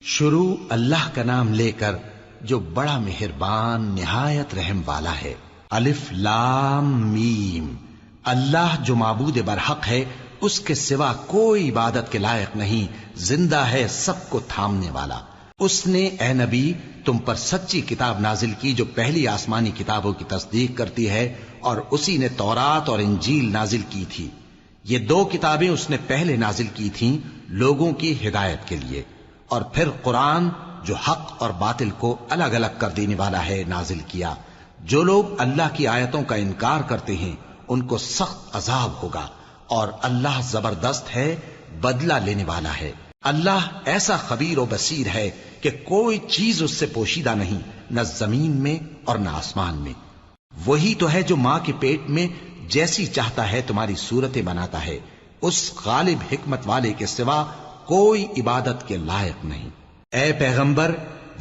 شروع اللہ کا نام لے کر جو بڑا مہربان نہایت رحم والا ہے۔ الف لام میم، اللہ جو معبود برحق ہے، اس کے سوا کوئی عبادت کے لائق نہیں، زندہ ہے، سب کو تھامنے والا۔ اس نے اے نبی تم پر سچی کتاب نازل کی جو پہلی آسمانی کتابوں کی تصدیق کرتی ہے، اور اسی نے تورات اور انجیل نازل کی تھی۔ یہ دو کتابیں اس نے پہلے نازل کی تھیں لوگوں کی ہدایت کے لیے، اور پھر قرآن جو حق اور باطل کو الگ الگ کر دینے والا ہے نازل کیا۔ جو لوگ اللہ کی آیتوں کا انکار کرتے ہیں ان کو سخت عذاب ہوگا، اور اللہ زبردست ہے، بدلہ لینے والا ہے۔ اللہ ایسا خبیر و بصیر ہے کہ کوئی چیز اس سے پوشیدہ نہیں، نہ زمین میں اور نہ آسمان میں۔ وہی تو ہے جو ماں کے پیٹ میں جیسی چاہتا ہے تمہاری صورتیں بناتا ہے، اس غالب حکمت والے کے سوا کوئی عبادت کے لائق نہیں۔ اے پیغمبر،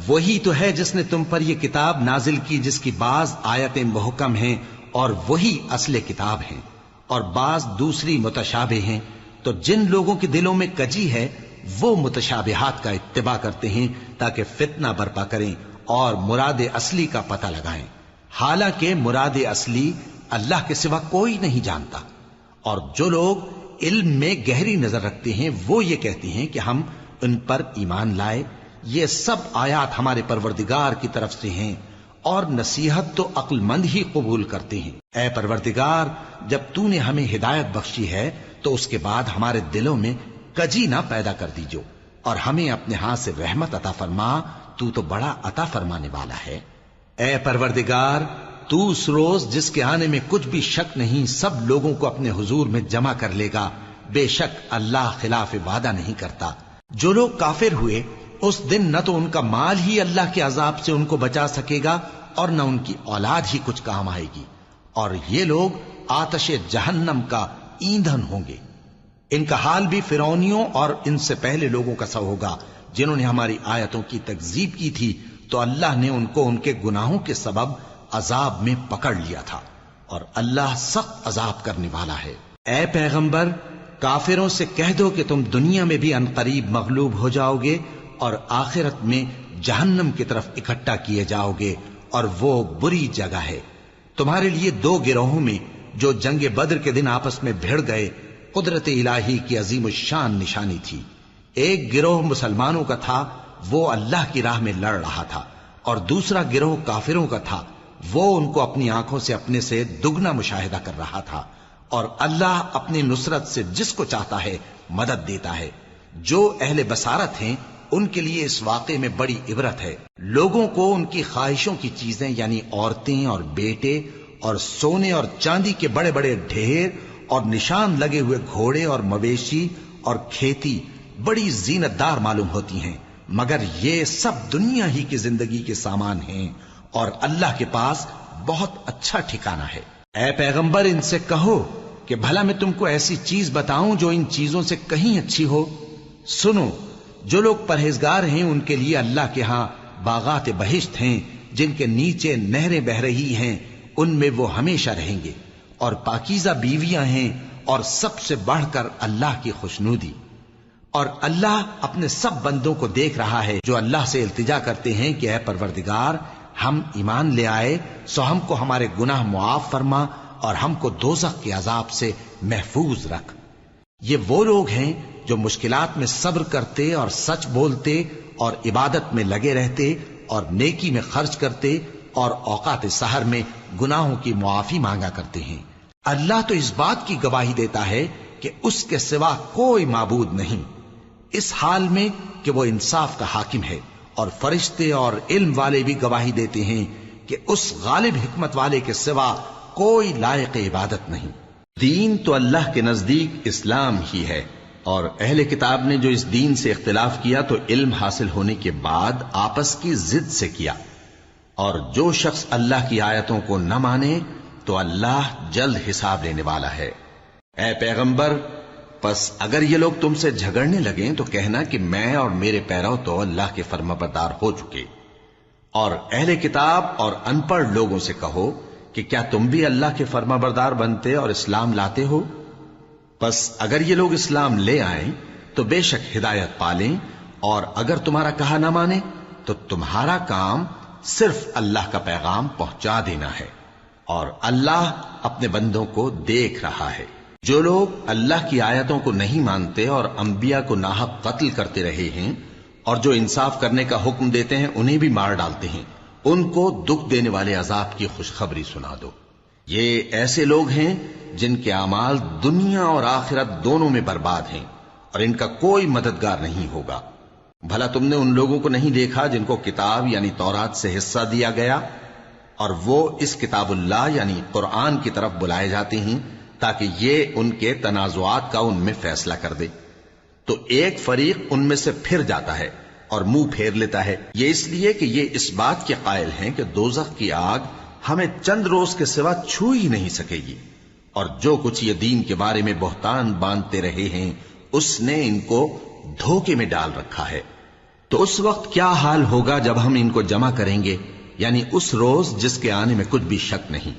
وہی تو ہے جس نے تم پر یہ کتاب نازل کی جس کی بعض آیتیں محکم ہیں اور وہی اصل کتاب ہیں، اور بعض دوسری متشابہ ہیں۔ تو جن لوگوں کے دلوں میں کجی ہے وہ متشابہات کا اتباع کرتے ہیں تاکہ فتنہ برپا کریں اور مراد اصلی کا پتہ لگائیں، حالانکہ مراد اصلی اللہ کے سوا کوئی نہیں جانتا۔ اور جو لوگ علم میں گہری نظر رکھتے ہیں وہ یہ کہتے ہیں کہ ہم ان پر ایمان لائے۔ یہ سب آیات ہمارے پروردگار کی طرف سے ہیں، اور نصیحت تو عقل مند ہی قبول کرتے ہیں۔ اے پروردگار، جب تو نے ہمیں ہدایت بخشی ہے تو اس کے بعد ہمارے دلوں میں کجی نہ پیدا کر دیجو، اور ہمیں اپنے ہاتھ سے رحمت عطا فرما، تو بڑا عطا فرمانے والا ہے۔ اے پروردگار، تو اس روز جس کے آنے میں کچھ بھی شک نہیں سب لوگوں کو اپنے حضور میں جمع کر لے گا، بے شک اللہ خلاف وعدہ نہیں کرتا۔ جو لوگ کافر ہوئے اس دن نہ تو ان کا مال ہی اللہ کے عذاب سے ان کو بچا سکے گا اور نہ ان کی اولاد ہی کچھ کام آئے گی، اور یہ لوگ آتش جہنم کا ایندھن ہوں گے۔ ان کا حال بھی فرعونیوں اور ان سے پہلے لوگوں کا سا ہوگا جنہوں نے ہماری آیتوں کی تکذیب کی تھی، تو اللہ نے ان کو ان کے گناہوں کے سبب عذاب میں پکڑ لیا تھا، اور اللہ سخت عذاب کرنے والا ہے۔ اے پیغمبر، کافروں سے کہہ دو کہ تم دنیا میں بھی عنقریب مغلوب ہو جاؤ گے اور آخرت میں جہنم کی طرف اکٹھا کیے جاؤ گے، اور وہ بری جگہ ہے۔ تمہارے لیے دو گروہوں میں جو جنگ بدر کے دن آپس میں بھڑ گئے قدرت الہی کی عظیم الشان نشانی تھی۔ ایک گروہ مسلمانوں کا تھا، وہ اللہ کی راہ میں لڑ رہا تھا، اور دوسرا گروہ کافروں کا تھا، وہ ان کو اپنی آنکھوں سے اپنے سے دگنا مشاہدہ کر رہا تھا۔ اور اللہ اپنی نصرت سے جس کو چاہتا ہے مدد دیتا ہے۔ جو اہل بصارت ہیں ان کے لیے اس واقعے میں بڑی عبرت ہے۔ لوگوں کو ان کی خواہشوں کی چیزیں یعنی عورتیں اور بیٹے اور سونے اور چاندی کے بڑے بڑے ڈھیر اور نشان لگے ہوئے گھوڑے اور مویشی اور کھیتی بڑی زینت دار معلوم ہوتی ہیں، مگر یہ سب دنیا ہی کی زندگی کے سامان ہیں، اور اللہ کے پاس بہت اچھا ٹھکانہ ہے۔ اے پیغمبر، ان سے کہو کہ بھلا میں تم کو ایسی چیز بتاؤں جو ان چیزوں سے کہیں اچھی ہو؟ سنو، جو لوگ پرہیزگار ہیں ان کے لیے اللہ کے ہاں باغات بہشت ہیں جن کے نیچے نہریں بہ رہی ہیں، ان میں وہ ہمیشہ رہیں گے، اور پاکیزہ بیویاں ہیں، اور سب سے بڑھ کر اللہ کی خوشنودی۔ اور اللہ اپنے سب بندوں کو دیکھ رہا ہے جو اللہ سے التجا کرتے ہیں کہ اے پروردگار، ہم ایمان لے آئے سو ہم کو ہمارے گناہ معاف فرما اور ہم کو دوزخ کے عذاب سے محفوظ رکھ۔ یہ وہ لوگ ہیں جو مشکلات میں صبر کرتے اور سچ بولتے اور عبادت میں لگے رہتے اور نیکی میں خرچ کرتے اور اوقات سحر میں گناہوں کی معافی مانگا کرتے ہیں۔ اللہ تو اس بات کی گواہی دیتا ہے کہ اس کے سوا کوئی معبود نہیں، اس حال میں کہ وہ انصاف کا حاکم ہے، اور فرشتے اور علم والے بھی گواہی دیتے ہیں کہ اس غالب حکمت والے کے سوا کوئی لائق عبادت نہیں۔ دین تو اللہ کے نزدیک اسلام ہی ہے، اور اہل کتاب نے جو اس دین سے اختلاف کیا تو علم حاصل ہونے کے بعد آپس کی ضد سے کیا، اور جو شخص اللہ کی آیتوں کو نہ مانے تو اللہ جلد حساب لینے والا ہے۔ اے پیغمبر، پس اگر یہ لوگ تم سے جھگڑنے لگیں تو کہنا کہ میں اور میرے پیرو تو اللہ کے فرمانبردار ہو چکے، اور اہل کتاب اور ان پڑھ لوگوں سے کہو کہ کیا تم بھی اللہ کے فرمانبردار بنتے اور اسلام لاتے ہو؟ پس اگر یہ لوگ اسلام لے آئیں تو بے شک ہدایت پالیں، اور اگر تمہارا کہا نہ مانے تو تمہارا کام صرف اللہ کا پیغام پہنچا دینا ہے، اور اللہ اپنے بندوں کو دیکھ رہا ہے۔ جو لوگ اللہ کی آیتوں کو نہیں مانتے اور انبیاء کو ناحق قتل کرتے رہے ہیں اور جو انصاف کرنے کا حکم دیتے ہیں انہیں بھی مار ڈالتے ہیں، ان کو دکھ دینے والے عذاب کی خوشخبری سنا دو۔ یہ ایسے لوگ ہیں جن کے اعمال دنیا اور آخرت دونوں میں برباد ہیں، اور ان کا کوئی مددگار نہیں ہوگا۔ بھلا تم نے ان لوگوں کو نہیں دیکھا جن کو کتاب یعنی تورات سے حصہ دیا گیا، اور وہ اس کتاب اللہ یعنی قرآن کی طرف بلائے جاتے ہیں تاکہ یہ ان کے تنازعات کا ان میں فیصلہ کر دے، تو ایک فریق ان میں سے پھر جاتا ہے اور منہ پھیر لیتا ہے، یہ اس لیے کہ یہ اس بات کے قائل ہیں کہ دوزخ کی آگ ہمیں چند روز کے سوا چھو ہی نہیں سکے گی، اور جو کچھ یہ دین کے بارے میں بہتان باندھتے رہے ہیں اس نے ان کو دھوکے میں ڈال رکھا ہے۔ تو اس وقت کیا حال ہوگا جب ہم ان کو جمع کریں گے، یعنی اس روز جس کے آنے میں کچھ بھی شک نہیں،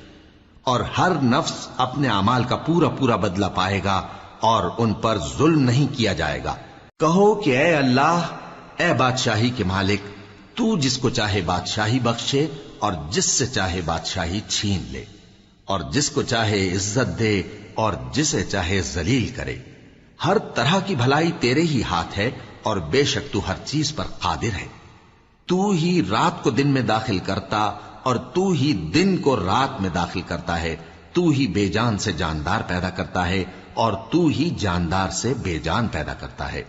اور ہر نفس اپنے اعمال کا پورا پورا بدلہ پائے گا اور ان پر ظلم نہیں کیا جائے گا۔ کہو کہ اے اللہ، اے بادشاہی کے مالک، تو جس کو چاہے بادشاہی بخشے اور جس سے چاہے بادشاہی چھین لے، اور جس کو چاہے عزت دے اور جسے چاہے ذلیل کرے۔ ہر طرح کی بھلائی تیرے ہی ہاتھ ہے، اور بے شک تو ہر چیز پر قادر ہے۔ تو ہی رات کو دن میں داخل کرتا اور تو ہی دن کو رات میں داخل کرتا ہے، تو ہی بے جان سے جاندار پیدا کرتا ہے اور تو ہی جاندار سے بے جان پیدا کرتا ہے،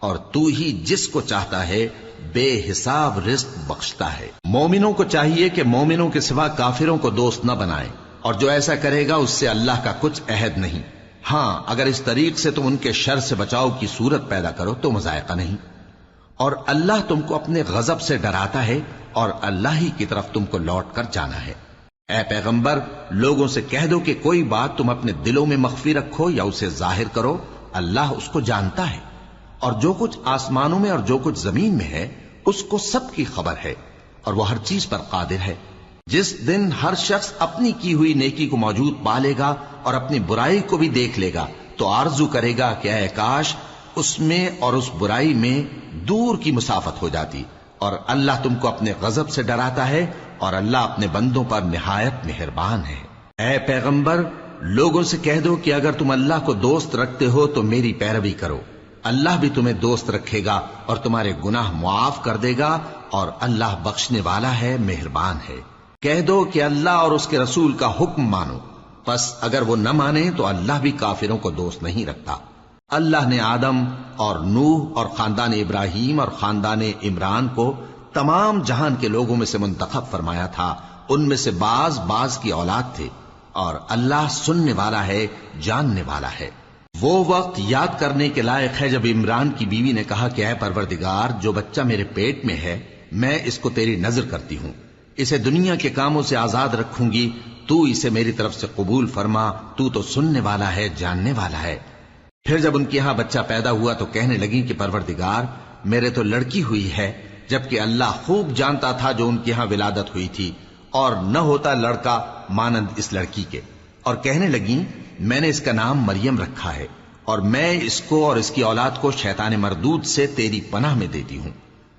اور تو ہی جس کو چاہتا ہے بے حساب رزق بخشتا ہے۔ مومنوں کو چاہیے کہ مومنوں کے سوا کافروں کو دوست نہ بنائیں، اور جو ایسا کرے گا اس سے اللہ کا کچھ عہد نہیں۔ ہاں، اگر اس طریق سے تم ان کے شر سے بچاؤ کی صورت پیدا کرو تو مذائقہ نہیں، اور اللہ تم کو اپنے غضب سے ڈراتا ہے، اور اللہ ہی کی طرف تم کو لوٹ کر جانا ہے۔ اے پیغمبر، لوگوں سے کہہ دو کہ کوئی بات تم اپنے دلوں میں مخفی رکھو یا اسے ظاہر کرو، اللہ اس کو جانتا ہے، اور جو کچھ آسمانوں میں اور جو کچھ زمین میں ہے اس کو سب کی خبر ہے، اور وہ ہر چیز پر قادر ہے۔ جس دن ہر شخص اپنی کی ہوئی نیکی کو موجود پا لے گا اور اپنی برائی کو بھی دیکھ لے گا تو آرزو کرے گا کہ اے کاش اس میں اور اس برائی میں دور کی مسافت ہو جاتی، اور اللہ تم کو اپنے غضب سے ڈراتا ہے، اور اللہ اپنے بندوں پر نہایت مہربان ہے۔ اے پیغمبر، لوگوں سے کہہ دو کہ اگر تم اللہ کو دوست رکھتے ہو تو میری پیروی کرو، اللہ بھی تمہیں دوست رکھے گا اور تمہارے گناہ معاف کر دے گا، اور اللہ بخشنے والا ہے، مہربان ہے۔ کہہ دو کہ اللہ اور اس کے رسول کا حکم مانو، پس اگر وہ نہ مانے تو اللہ بھی کافروں کو دوست نہیں رکھتا۔ اللہ نے آدم اور نوح اور خاندان ابراہیم اور خاندان عمران کو تمام جہان کے لوگوں میں سے منتخب فرمایا تھا، ان میں سے بعض بعض کی اولاد تھے، اور اللہ سننے والا ہے، جاننے والا ہے۔ وہ وقت یاد کرنے کے لائق ہے جب عمران کی بیوی نے کہا کہ اے پروردگار، جو بچہ میرے پیٹ میں ہے میں اس کو تیری نذر کرتی ہوں، اسے دنیا کے کاموں سے آزاد رکھوں گی، تو اسے میری طرف سے قبول فرما، تو سننے والا ہے، جاننے والا ہے۔ پھر جب ان کے ہاں بچہ پیدا ہوا تو کہنے لگی کہ پروردگار، میرے تو لڑکی ہوئی ہے، جبکہ اللہ خوب جانتا تھا جو ان کے ہاں ولادت ہوئی تھی، اور نہ ہوتا لڑکا مانند اس لڑکی کے، اور کہنے لگی میں نے اس کا نام مریم رکھا ہے، اور میں اس کو اور اس کی اولاد کو شیطان مردود سے تیری پناہ میں دیتی ہوں۔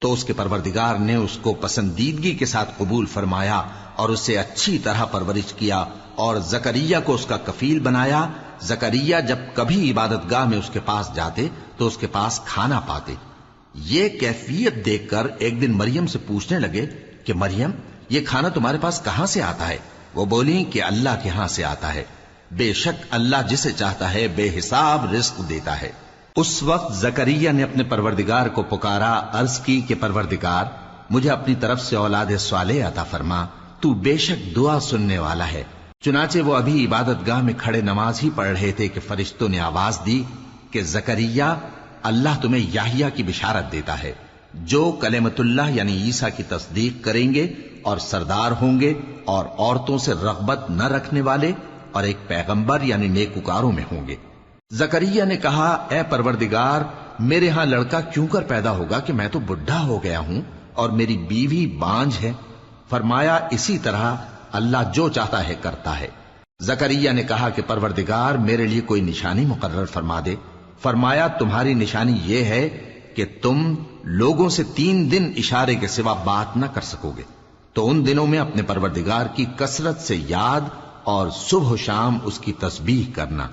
تو اس کے پروردگار نے اس کو پسندیدگی کے ساتھ قبول فرمایا اور اسے اچھی طرح پرورش کیا، اور زکریا کو اس کا کفیل بنایا۔ زکریا جب کبھی عبادت گاہ میں اس کے پاس جاتے تو اس کے پاس کھانا پاتے۔ یہ کیفیت دیکھ کر ایک دن مریم سے پوچھنے لگے کہ مریم، یہ کھانا تمہارے پاس کہاں سے آتا ہے؟ وہ بولی کہ اللہ کے ہاں سے آتا ہے، بے شک اللہ جسے چاہتا ہے بے حساب رزق دیتا ہے۔ اس وقت زکریا نے اپنے پروردگار کو پکارا، عرض کی کہ پروردگار، مجھے اپنی طرف سے اولاد صالح عطا فرما، تو بے شک دعا سننے والا ہے۔ چنانچہ وہ ابھی عبادت گاہ میں کھڑے نماز ہی پڑھ رہے تھے کہ فرشتوں نے آواز دی کہ زکریا، اللہ تمہیں یحییٰ کی بشارت دیتا ہے، جو کلمۃ اللہ یعنی عیسیٰ کی تصدیق کریں گے اور سردار ہوں گے، اور عورتوں سے رغبت نہ رکھنے والے، اور ایک پیغمبر یعنی نیکوکاروں میں ہوں گے۔ زکریا نے کہا، اے پروردگار، میرے ہاں لڑکا کیوں کر پیدا ہوگا کہ میں تو بڈھا ہو گیا ہوں اور میری بیوی بانجھ ہے؟ فرمایا، اسی طرح اللہ جو چاہتا ہے کرتا ہے۔ زکریا نے کہا کہ پروردگار، میرے لیے کوئی نشانی مقرر فرما دے۔ فرمایا، تمہاری نشانی یہ ہے کہ تم لوگوں سے 3 دن اشارے کے سوا بات نہ کر سکو گے، تو ان دنوں میں اپنے پروردگار کی کثرت سے یاد اور صبح و شام اس کی تسبیح کرنا۔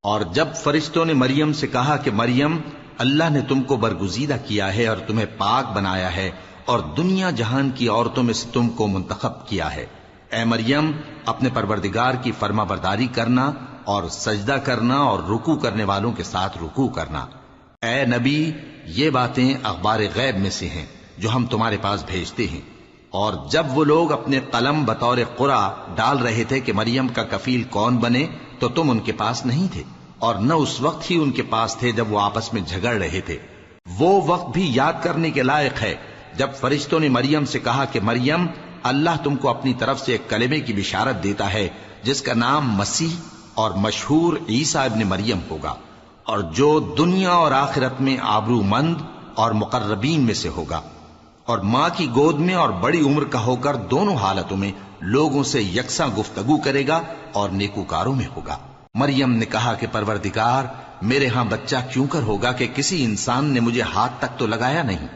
اور جب فرشتوں نے مریم سے کہا کہ مریم، اللہ نے تم کو برگزیدہ کیا ہے اور تمہیں پاک بنایا ہے اور دنیا جہان کی عورتوں میں سے تم کو منتخب کیا ہے، اے مریم اپنے پروردگار کی فرما برداری کرنا اور سجدہ کرنا اور رکوع کرنے والوں کے ساتھ رکوع کرنا۔ اے نبی، یہ باتیں اخبار غیب میں سے ہیں جو ہم تمہارے پاس بھیجتے ہیں۔ اور جب وہ لوگ اپنے قلم بطور قرعہ ڈال رہے تھے کہ مریم کا کفیل کون بنے، تو تم ان کے پاس نہیں تھے، اور نہ اس وقت ہی ان کے پاس تھے جب وہ آپس میں جھگڑ رہے تھے۔ وہ وقت بھی یاد کرنے کے لائق ہے جب فرشتوں نے مریم سے کہا کہ مریم، اللہ تم کو اپنی طرف سے ایک کلمے کی بشارت دیتا ہے جس کا نام مسیح اور مشہور عیسیٰ ابن مریم ہوگا، اور جو دنیا اور آخرت میں آبرو مند اور مقربین میں سے ہوگا، اور ماں کی گود میں اور بڑی عمر کا ہو کر دونوں حالتوں میں لوگوں سے یکساں گفتگو کرے گا اور نیکوکاروں میں ہوگا۔ مریم نے کہا کہ پروردگار، میرے ہاں بچہ کیوں کر ہوگا کہ کسی انسان نے مجھے ہاتھ تک تو لگایا نہیں۔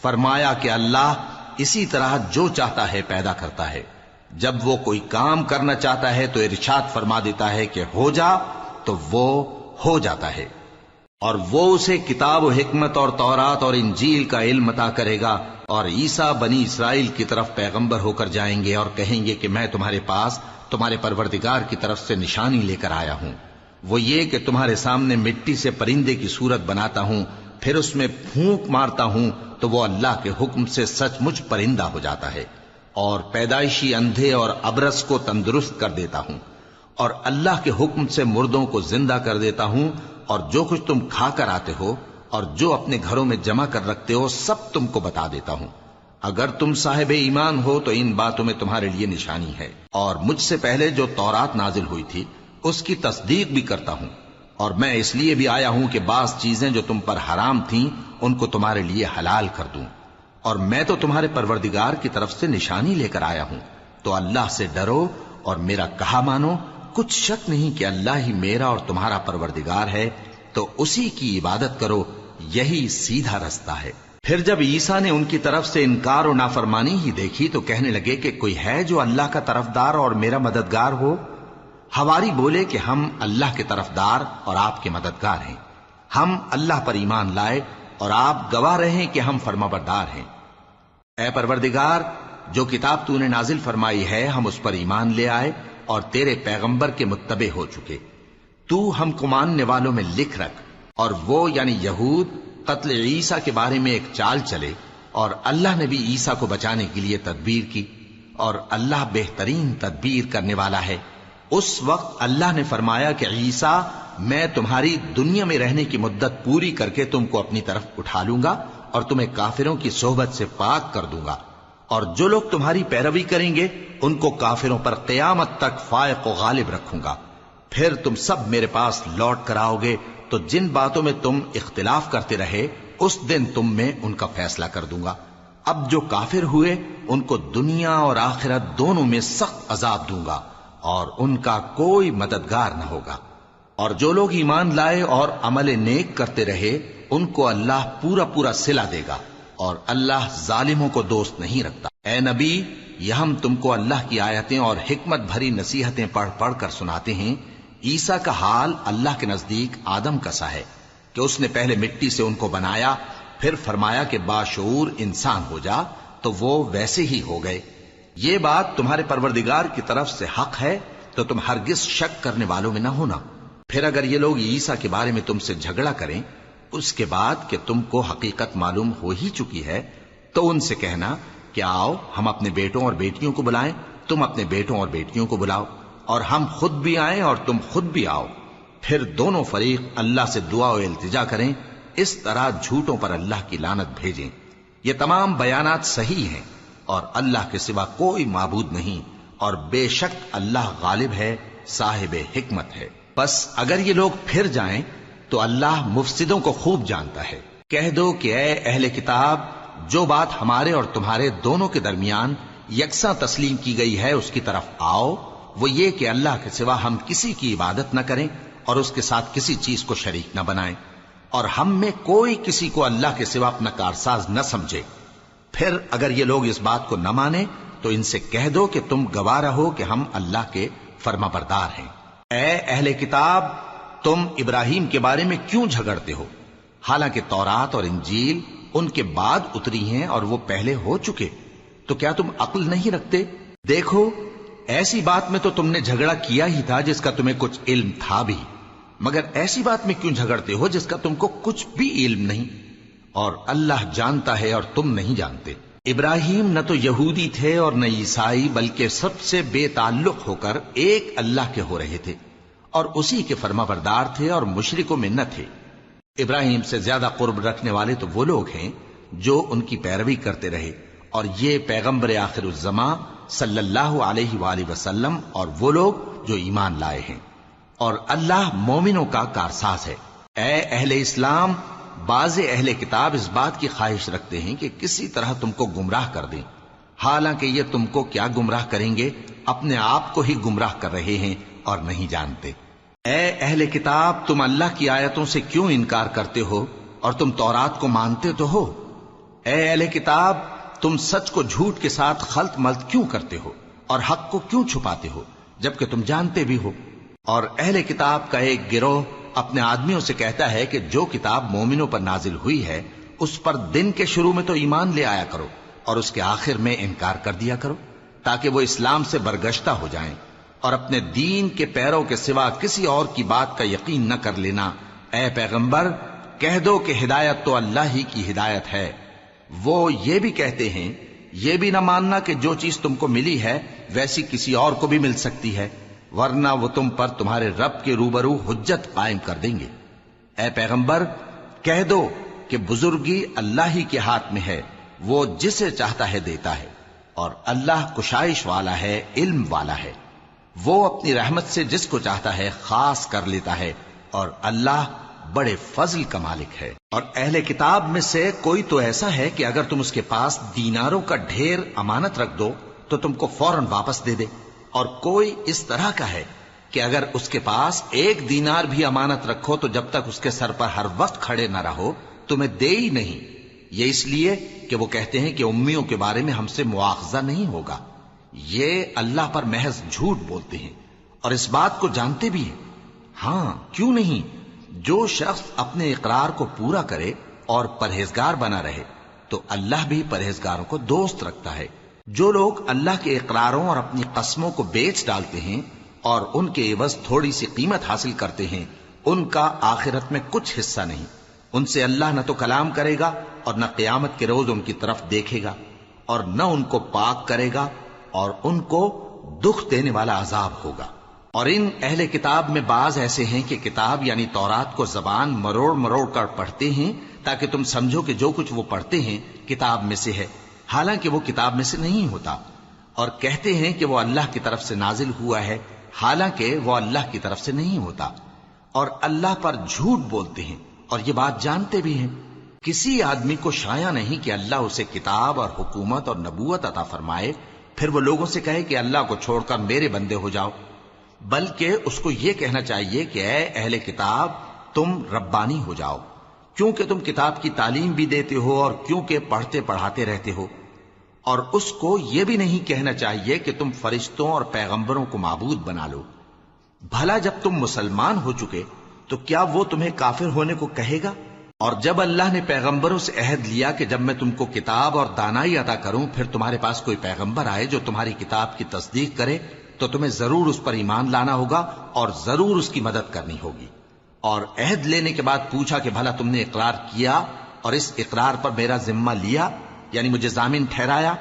فرمایا کہ اللہ اسی طرح جو چاہتا ہے پیدا کرتا ہے، جب وہ کوئی کام کرنا چاہتا ہے تو ارشاد فرما دیتا ہے کہ ہو جا، تو وہ ہو جاتا ہے۔ اور وہ اسے کتاب و حکمت اور تورات اور انجیل کا علم عطا کرے گا، اور عیسیٰ بنی اسرائیل کی طرف پیغمبر ہو کر جائیں گے اور کہیں گے کہ میں تمہارے پاس تمہارے پروردگار کی طرف سے نشانی لے کر آیا ہوں، وہ یہ کہ تمہارے سامنے مٹی سے پرندے کی صورت بناتا ہوں، پھر اس میں پھونک مارتا ہوں تو وہ اللہ کے حکم سے سچ مچ پرندہ ہو جاتا ہے، اور پیدائشی اندھے اور ابرص کو تندرست کر دیتا ہوں، اور اللہ کے حکم سے مردوں کو زندہ کر دیتا ہوں، اور جو کچھ تم کھا کر آتے ہو اور جو اپنے گھروں میں جمع کر رکھتے ہو سب تم کو بتا دیتا ہوں۔ اگر تم صاحب ایمان ہو تو ان باتوں میں تمہارے لیے نشانی ہے، اور مجھ سے پہلے جو تورات نازل ہوئی تھی اس کی تصدیق بھی کرتا ہوں، اور میں اس لیے بھی آیا ہوں کہ بعض چیزیں جو تم پر حرام تھیں ان کو تمہارے لیے حلال کر دوں، اور میں تو تمہارے پروردگار کی طرف سے نشانی لے کر آیا ہوں۔ تو اللہ سے ڈرو اور میرا کہا مانو، کچھ شک نہیں کہ اللہ ہی میرا اور تمہارا پروردگار ہے، تو اسی کی عبادت کرو، یہی سیدھا رستہ ہے۔ پھر جب عیسیٰ نے ان کی طرف سے انکار و نافرمانی ہی دیکھی تو کہنے لگے کہ کوئی ہے جو اللہ کا طرفدار اور میرا مددگار ہو؟ حواری بولے کہ ہم اللہ کے طرفدار اور آپ کے مددگار ہیں، ہم اللہ پر ایمان لائے اور آپ گواہ رہے کہ ہم فرمانبردار ہیں۔ اے پروردگار، جو کتاب تو نے نازل فرمائی ہے ہم اس پر ایمان لے آئے اور تیرے پیغمبر کے متبع ہو چکے، تو ہم کو ماننے والوں میں لکھ رکھ۔ اور وہ یعنی یہود قتل عیسیٰ کے بارے میں ایک چال چلے، اور اللہ نے بھی عیسیٰ کو بچانے کے لیے تدبیر کی، اور اللہ بہترین تدبیر کرنے والا ہے۔ اس وقت اللہ نے فرمایا کہ عیسیٰ، میں تمہاری دنیا میں رہنے کی مدت پوری کر کے تم کو اپنی طرف اٹھا لوں گا اور تمہیں کافروں کی صحبت سے پاک کر دوں گا، اور جو لوگ تمہاری پیروی کریں گے ان کو کافروں پر قیامت تک فائق و غالب رکھوں گا۔ پھر تم سب میرے پاس لوٹ کر آؤ گے تو جن باتوں میں تم اختلاف کرتے رہے اس دن تم میں ان کا فیصلہ کر دوں گا۔ اب جو کافر ہوئے ان کو دنیا اور آخرت دونوں میں سخت عذاب دوں گا، اور ان کا کوئی مددگار نہ ہوگا۔ اور جو لوگ ایمان لائے اور عمل نیک کرتے رہے ان کو اللہ پورا پورا صلہ دے گا، اور اللہ ظالموں کو دوست نہیں رکھتا۔ اے نبی، یہ ہم تم کو اللہ کی آیتیں اور حکمت بھری نصیحتیں پڑھ پڑھ کر سناتے ہیں۔ عیسیٰ کا حال اللہ کے نزدیک آدم کا سا ہے کہ اس نے پہلے مٹی سے ان کو بنایا، پھر فرمایا کہ باشعور انسان ہو جا، تو وہ ویسے ہی ہو گئے۔ یہ بات تمہارے پروردگار کی طرف سے حق ہے، تو تم ہرگز شک کرنے والوں میں نہ ہونا۔ پھر اگر یہ لوگ عیسیٰ کے بارے میں تم سے جھگڑا کریں اس کے بعد کہ تم کو حقیقت معلوم ہو ہی چکی ہے، تو ان سے کہنا کہ آؤ ہم اپنے بیٹوں اور بیٹیوں کو بلائیں، تم اپنے بیٹوں اور بیٹیوں کو بلاؤ، اور ہم خود بھی آئیں اور تم خود بھی آؤ، پھر دونوں فریق اللہ سے دعا و التجا کریں، اس طرح جھوٹوں پر اللہ کی لعنت بھیجیں۔ یہ تمام بیانات صحیح ہیں، اور اللہ کے سوا کوئی معبود نہیں، اور بے شک اللہ غالب ہے، صاحب حکمت ہے۔ بس اگر یہ لوگ پھر جائیں تو اللہ مفسدوں کو خوب جانتا ہے۔ کہہ دو کہ اے اہل کتاب، جو بات ہمارے اور تمہارے دونوں کے درمیان یکساں تسلیم کی گئی ہے اس کی طرف آؤ، وہ یہ کہ اللہ کے سوا ہم کسی کی عبادت نہ کریں اور اس کے ساتھ کسی چیز کو شریک نہ بنائیں۔ اور ہم میں کوئی کسی کو اللہ کے سوا اپنا کارساز نہ سمجھے۔ پھر اگر یہ لوگ اس بات کو نہ مانے تو ان سے کہہ دو کہ تم گواہ رہو کہ ہم اللہ کے فرما بردار ہیں۔ اے اہل کتاب، تم ابراہیم کے بارے میں کیوں جھگڑتے ہو؟ حالانکہ تورات اور انجیل ان کے بعد اتری ہیں اور وہ پہلے ہو چکے، تو کیا تم عقل نہیں رکھتے؟ دیکھو، ایسی بات میں تو تم نے جھگڑا کیا ہی تھا جس کا تمہیں کچھ علم تھا بھی، مگر ایسی بات میں کیوں جھگڑتے ہو جس کا تم کو کچھ بھی علم نہیں؟ اور اللہ جانتا ہے اور تم نہیں جانتے۔ ابراہیم نہ تو یہودی تھے اور نہ عیسائی، بلکہ سب سے بے تعلق ہو کر ایک اللہ کے ہو رہے تھے اور اسی کے فرما بردار تھے اور مشرکوں میں نہ تھے۔ ابراہیم سے زیادہ قرب رکھنے والے تو وہ لوگ ہیں جو ان کی پیروی کرتے رہے، اور یہ پیغمبر آخر الزماں صلی اللہ علیہ وآلہ وسلم اور وہ لوگ جو ایمان لائے ہیں، اور اللہ مومنوں کا کارساز ہے۔ اے اہل اسلام، بعض اہل کتاب اس بات کی خواہش رکھتے ہیں کہ کسی طرح تم کو گمراہ کر دیں، حالانکہ یہ تم کو کیا گمراہ کریں گے، اپنے آپ کو ہی گمراہ کر رہے ہیں اور نہیں جانتے۔ اے اہل کتاب، تم اللہ کی آیتوں سے کیوں انکار کرتے ہو اور تم تورات کو مانتے تو ہو؟ اے اہل کتاب، تم سچ کو جھوٹ کے ساتھ خلط ملط کیوں کرتے ہو اور حق کو کیوں چھپاتے ہو جبکہ تم جانتے بھی ہو؟ اور اہل کتاب کا ایک گروہ اپنے آدمیوں سے کہتا ہے کہ جو کتاب مومنوں پر نازل ہوئی ہے اس پر دن کے شروع میں تو ایمان لے آیا کرو اور اس کے آخر میں انکار کر دیا کرو، تاکہ وہ اسلام سے برگشتہ ہو جائیں، اور اپنے دین کے پیروں کے سوا کسی اور کی بات کا یقین نہ کر لینا۔ اے پیغمبر، کہہ دو کہ ہدایت تو اللہ ہی کی ہدایت ہے۔ وہ یہ بھی کہتے ہیں، یہ بھی نہ ماننا کہ جو چیز تم کو ملی ہے ویسی کسی اور کو بھی مل سکتی ہے، ورنہ وہ تم پر تمہارے رب کے روبرو حجت قائم کر دیں گے۔ اے پیغمبر، کہہ دو کہ بزرگی اللہ ہی کے ہاتھ میں ہے، وہ جسے چاہتا ہے دیتا ہے، اور اللہ کشائش والا ہے، علم والا ہے۔ وہ اپنی رحمت سے جس کو چاہتا ہے خاص کر لیتا ہے، اور اللہ بڑے فضل کا مالک ہے۔ اور اہل کتاب میں سے کوئی تو ایسا ہے کہ اگر تم اس کے پاس دیناروں کا ڈھیر امانت رکھ دو تو تم کو فوراً واپس دے دے، اور کوئی اس طرح کا ہے کہ اگر اس کے پاس 1 دینار بھی امانت رکھو تو جب تک اس کے سر پر ہر وقت کھڑے نہ رہو تمہیں دے ہی نہیں۔ یہ اس لیے کہ وہ کہتے ہیں کہ امیوں کے بارے میں ہم سے مواخذہ نہیں ہوگا۔ یہ اللہ پر محض جھوٹ بولتے ہیں اور اس بات کو جانتے بھی ہیں۔ ہاں، کیوں نہیں، جو شخص اپنے اقرار کو پورا کرے اور پرہیزگار بنا رہے تو اللہ بھی پرہیزگاروں کو دوست رکھتا ہے۔ جو لوگ اللہ کے اقراروں اور اپنی قسموں کو بیچ ڈالتے ہیں اور ان کے عوض تھوڑی سی قیمت حاصل کرتے ہیں، ان کا آخرت میں کچھ حصہ نہیں۔ ان سے اللہ نہ تو کلام کرے گا اور نہ قیامت کے روز ان کی طرف دیکھے گا، اور نہ ان کو پاک کرے گا، اور ان کو دکھ دینے والا عذاب ہوگا۔ اور ان اہل کتاب میں بعض ایسے ہیں کہ کتاب یعنی تورات کو زبان مروڑ مروڑ کر پڑھتے ہیں تاکہ تم سمجھو کہ جو کچھ وہ پڑھتے ہیں کتاب میں سے ہے، حالانکہ وہ کتاب میں سے نہیں ہوتا، اور کہتے ہیں کہ وہ اللہ کی طرف سے نازل ہوا ہے، حالانکہ وہ اللہ کی طرف سے نہیں ہوتا، اور اللہ پر جھوٹ بولتے ہیں اور یہ بات جانتے بھی ہیں۔ کسی آدمی کو شایع نہیں کہ اللہ اسے کتاب اور حکومت اور نبوت عطا فرمائے پھر وہ لوگوں سے کہے کہ اللہ کو چھوڑ کر میرے بندے ہو جاؤ، بلکہ اس کو یہ کہنا چاہیے کہ اے اہل کتاب، تم ربانی ہو جاؤ، کیونکہ تم کتاب کی تعلیم بھی دیتے ہو اور کیونکہ پڑھتے پڑھاتے رہتے ہو۔ اور اس کو یہ بھی نہیں کہنا چاہیے کہ تم فرشتوں اور پیغمبروں کو معبود بنا لو۔ بھلا جب تم مسلمان ہو چکے تو کیا وہ تمہیں کافر ہونے کو کہے گا؟ اور جب اللہ نے پیغمبروں سے عہد لیا کہ جب میں تم کو کتاب اور دانائی عطا کروں پھر تمہارے پاس کوئی پیغمبر آئے جو تمہاری کتاب کی تصدیق کرے تو تمہیں ضرور اس پر ایمان لانا ہوگا اور ضرور اس کی مدد کرنی ہوگی۔ اور عہد لینے کے بعد پوچھا کہ بھلا تم نے اقرار کیا اور اس اقرار پر میرا ذمہ لیا، یعنی مجھے ضامن ٹھہرایا؟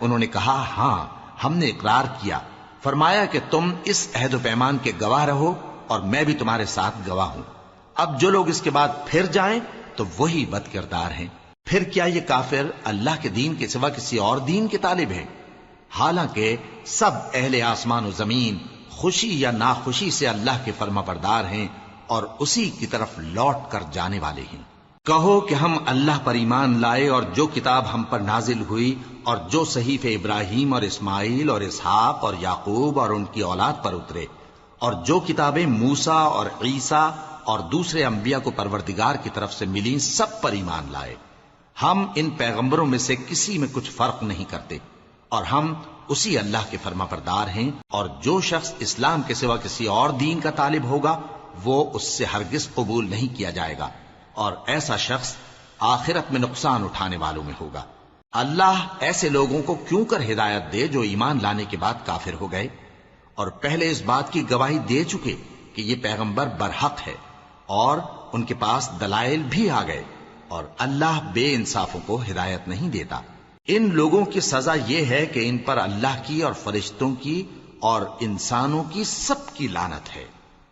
انہوں نے کہا ہاں، ہم نے اقرار کیا۔ فرمایا کہ تم اس عہد و پیمان کے گواہ رہو اور میں بھی تمہارے ساتھ گواہ ہوں۔ اب جو لوگ اس کے بعد پھر جائیں تو وہی بد کردار ہیں۔ پھر کیا یہ کافر اللہ کے دین کے سوا کسی اور دین کے طالب ہیں؟ حالانکہ سب اہل آسمان و زمین خوشی یا ناخوشی سے اللہ کے فرما بردار ہیں اور اسی کی طرف لوٹ کر جانے والے ہیں۔ کہو کہ ہم اللہ پر ایمان لائے اور جو کتاب ہم پر نازل ہوئی اور جو صحیفے ابراہیم اور اسماعیل اور اسحاق اور یعقوب اور ان کی اولاد پر اترے، اور جو کتابیں موسیٰ اور عیسیٰ اور دوسرے انبیاء کو پروردگار کی طرف سے ملی سب پر ایمان لائے۔ ہم ان پیغمبروں میں سے کسی میں کچھ فرق نہیں کرتے، اور ہم اسی اللہ کے فرما بردار ہیں، اور جو شخص اسلام کے سوا کسی اور دین کا طالب ہوگا وہ اس سے ہرگز قبول نہیں کیا جائے گا، اور ایسا شخص آخرت میں نقصان اٹھانے والوں میں ہوگا۔ اللہ ایسے لوگوں کو کیوں کر ہدایت دے جو ایمان لانے کے بعد کافر ہو گئے اور پہلے اس بات کی گواہی دے چکے کہ یہ پیغمبر برحق ہے اور ان کے پاس دلائل بھی آ گئے، اور اللہ بے انصافوں کو ہدایت نہیں دیتا۔ ان لوگوں کی سزا یہ ہے کہ ان پر اللہ کی اور فرشتوں کی اور انسانوں کی سب کی لعنت ہے،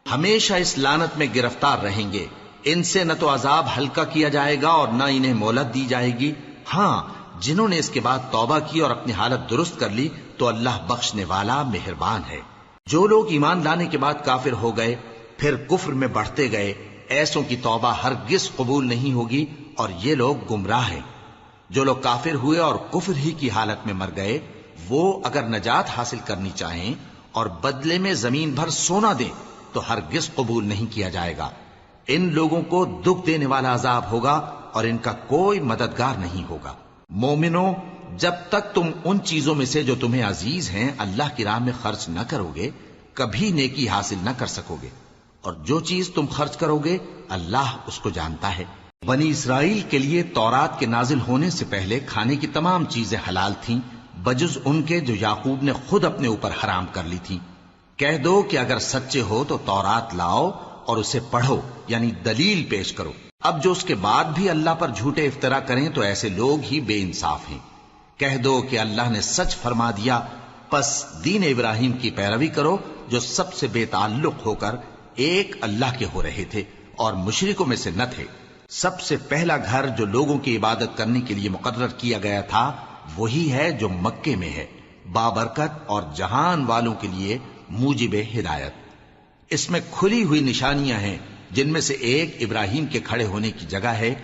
ہمیشہ اس لعنت میں گرفتار رہیں گے۔ ان سے نہ تو عذاب ہلکا کیا جائے گا اور نہ انہیں مہلت دی جائے گی۔ ہاں، جنہوں نے اس کے بعد توبہ کی اور اپنی حالت درست کر لی تو اللہ بخشنے والا مہربان ہے۔ جو لوگ ایمان لانے کے بعد کافر ہو گئے پھر کفر میں بڑھتے گئے، ایسوں کی توبہ ہرگز قبول نہیں ہوگی، اور یہ لوگ گمراہ ہیں۔ جو لوگ کافر ہوئے اور کفر ہی کی حالت میں مر گئے، وہ اگر نجات حاصل کرنی چاہیں اور بدلے میں زمین بھر سونا دیں تو ہرگز قبول نہیں کیا جائے گا۔ ان لوگوں کو دکھ دینے والا عذاب ہوگا اور ان کا کوئی مددگار نہیں ہوگا۔ مومنو، جب تک تم ان چیزوں میں سے جو تمہیں عزیز ہیں اللہ کی راہ میں خرچ نہ کرو گے کبھی نیکی حاصل نہ کر سکو گے، اور جو چیز تم خرچ کرو گے اللہ اس کو جانتا ہے۔ بنی اسرائیل کے لیے تورات کے نازل ہونے سے پہلے کھانے کی تمام چیزیں حلال تھیں بجز ان کے جو یعقوب نے خود اپنے اوپر حرام کر لی تھی۔ کہہ دو کہ اگر سچے ہو تو تورات لاؤ اور اسے پڑھو، یعنی دلیل پیش کرو۔ اب جو اس کے بعد بھی اللہ پر جھوٹے افطرا کریں تو ایسے لوگ ہی بے انصاف ہیں۔ کہہ دو کہ اللہ نے سچ فرما دیا، پس دین ابراہیم کی پیروی کرو جو سب سے بے تعلق ہو کر ایک اللہ کے ہو رہے تھے اور مشرکوں میں سے نہ تھے۔ سب سے پہلا گھر جو لوگوں کی عبادت کرنے کے لیے مقرر کیا گیا تھا وہی ہے جو مکے میں ہے، بابرکت اور جہان والوں کے لیے موجب ہدایت۔ اس میں کھلی ہوئی نشانیاں ہیں، جن میں سے ایک ابراہیم کے کھڑے ہونے کی جگہ ہے۔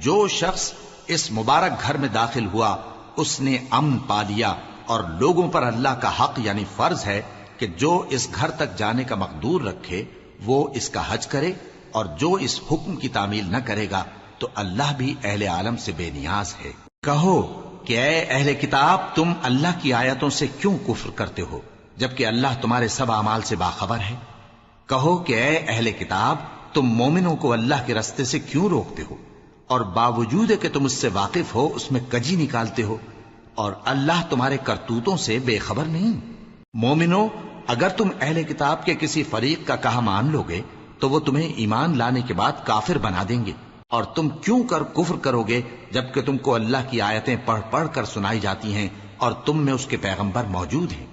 جو شخص اس مبارک گھر میں داخل ہوا اس نے امن پا لیا، اور لوگوں پر اللہ کا حق یعنی فرض ہے کہ جو اس گھر تک جانے کا مقدور رکھے وہ اس کا حج کرے، اور جو اس حکم کی تعمیل نہ کرے گا تو اللہ بھی اہل عالم سے بے نیاز ہے۔ کہو کہ اے اہل کتاب، تم اللہ کی آیتوں سے کیوں کفر کرتے ہو جبکہ اللہ تمہارے سب اعمال سے باخبر ہے؟ کہو کہ اے اہل کتاب، تم مومنوں کو اللہ کے رستے سے کیوں روکتے ہو، اور باوجود کہ تم اس سے واقف ہو اس میں کجی نکالتے ہو، اور اللہ تمہارے کرتوتوں سے بے خبر نہیں؟ مومنو، اگر تم اہل کتاب کے کسی فریق کا کہا مان لو گے تو وہ تمہیں ایمان لانے کے بعد کافر بنا دیں گے، اور تم کیوں کر کفر کرو گے جبکہ تم کو اللہ کی آیتیں پڑھ پڑھ کر سنائی جاتی ہیں اور تم میں اس کے پیغمبر موجود ہیں؟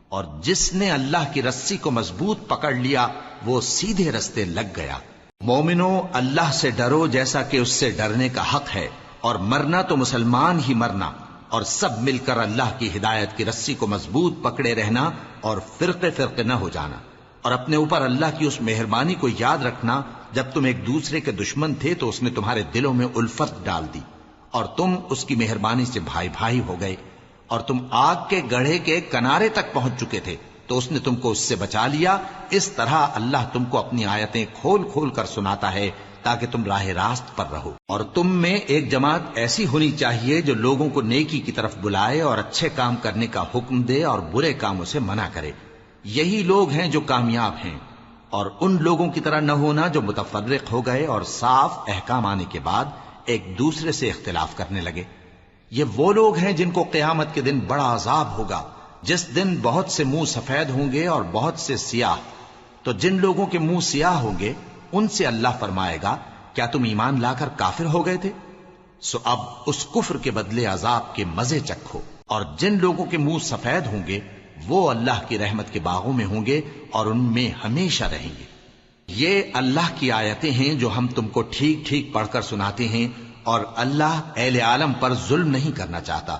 اور جس نے اللہ کی رسی کو مضبوط پکڑ لیا وہ سیدھے رستے لگ گیا۔ مومنو، اللہ سے ڈرو جیسا کہ اس سے ڈرنے کا حق ہے، اور مرنا تو مسلمان ہی مرنا، اور سب مل کر اللہ کی ہدایت کی رسی کو مضبوط پکڑے رہنا اور فرقے فرقے نہ ہو جانا، اور اپنے اوپر اللہ کی اس مہربانی کو یاد رکھنا جب تم ایک دوسرے کے دشمن تھے تو اس نے تمہارے دلوں میں الفت ڈال دی اور تم اس کی مہربانی سے بھائی بھائی ہو گئے، اور تم آگ کے گڑھے کے کنارے تک پہنچ چکے تھے تو اس نے تم کو اس سے بچا لیا۔ اس طرح اللہ تم کو اپنی آیتیں کھول کھول کر سناتا ہے تاکہ تم راہ راست پر رہو۔ اور تم میں ایک جماعت ایسی ہونی چاہیے جو لوگوں کو نیکی کی طرف بلائے اور اچھے کام کرنے کا حکم دے اور برے کاموں سے منع کرے۔ یہی لوگ ہیں جو کامیاب ہیں، اور ان لوگوں کی طرح نہ ہونا جو متفرق ہو گئے اور صاف احکام آنے کے بعد ایک دوسرے سے اختلاف کرنے لگے۔ یہ وہ لوگ ہیں جن کو قیامت کے دن بڑا عذاب ہوگا، جس دن بہت سے منہ سفید ہوں گے اور بہت سے سیاہ۔ تو جن لوگوں کے منہ سیاہ ہوں گے ان سے اللہ فرمائے گا، کیا تم ایمان لا کر کافر ہو گئے تھے؟ سو اب اس کفر کے بدلے عذاب کے مزے چکھو۔ اور جن لوگوں کے منہ سفید ہوں گے وہ اللہ کی رحمت کے باغوں میں ہوں گے اور ان میں ہمیشہ رہیں گے۔ یہ اللہ کی آیتیں ہیں جو ہم تم کو ٹھیک ٹھیک پڑھ کر سناتے ہیں، اور اللہ اہل عالم پر ظلم نہیں کرنا چاہتا،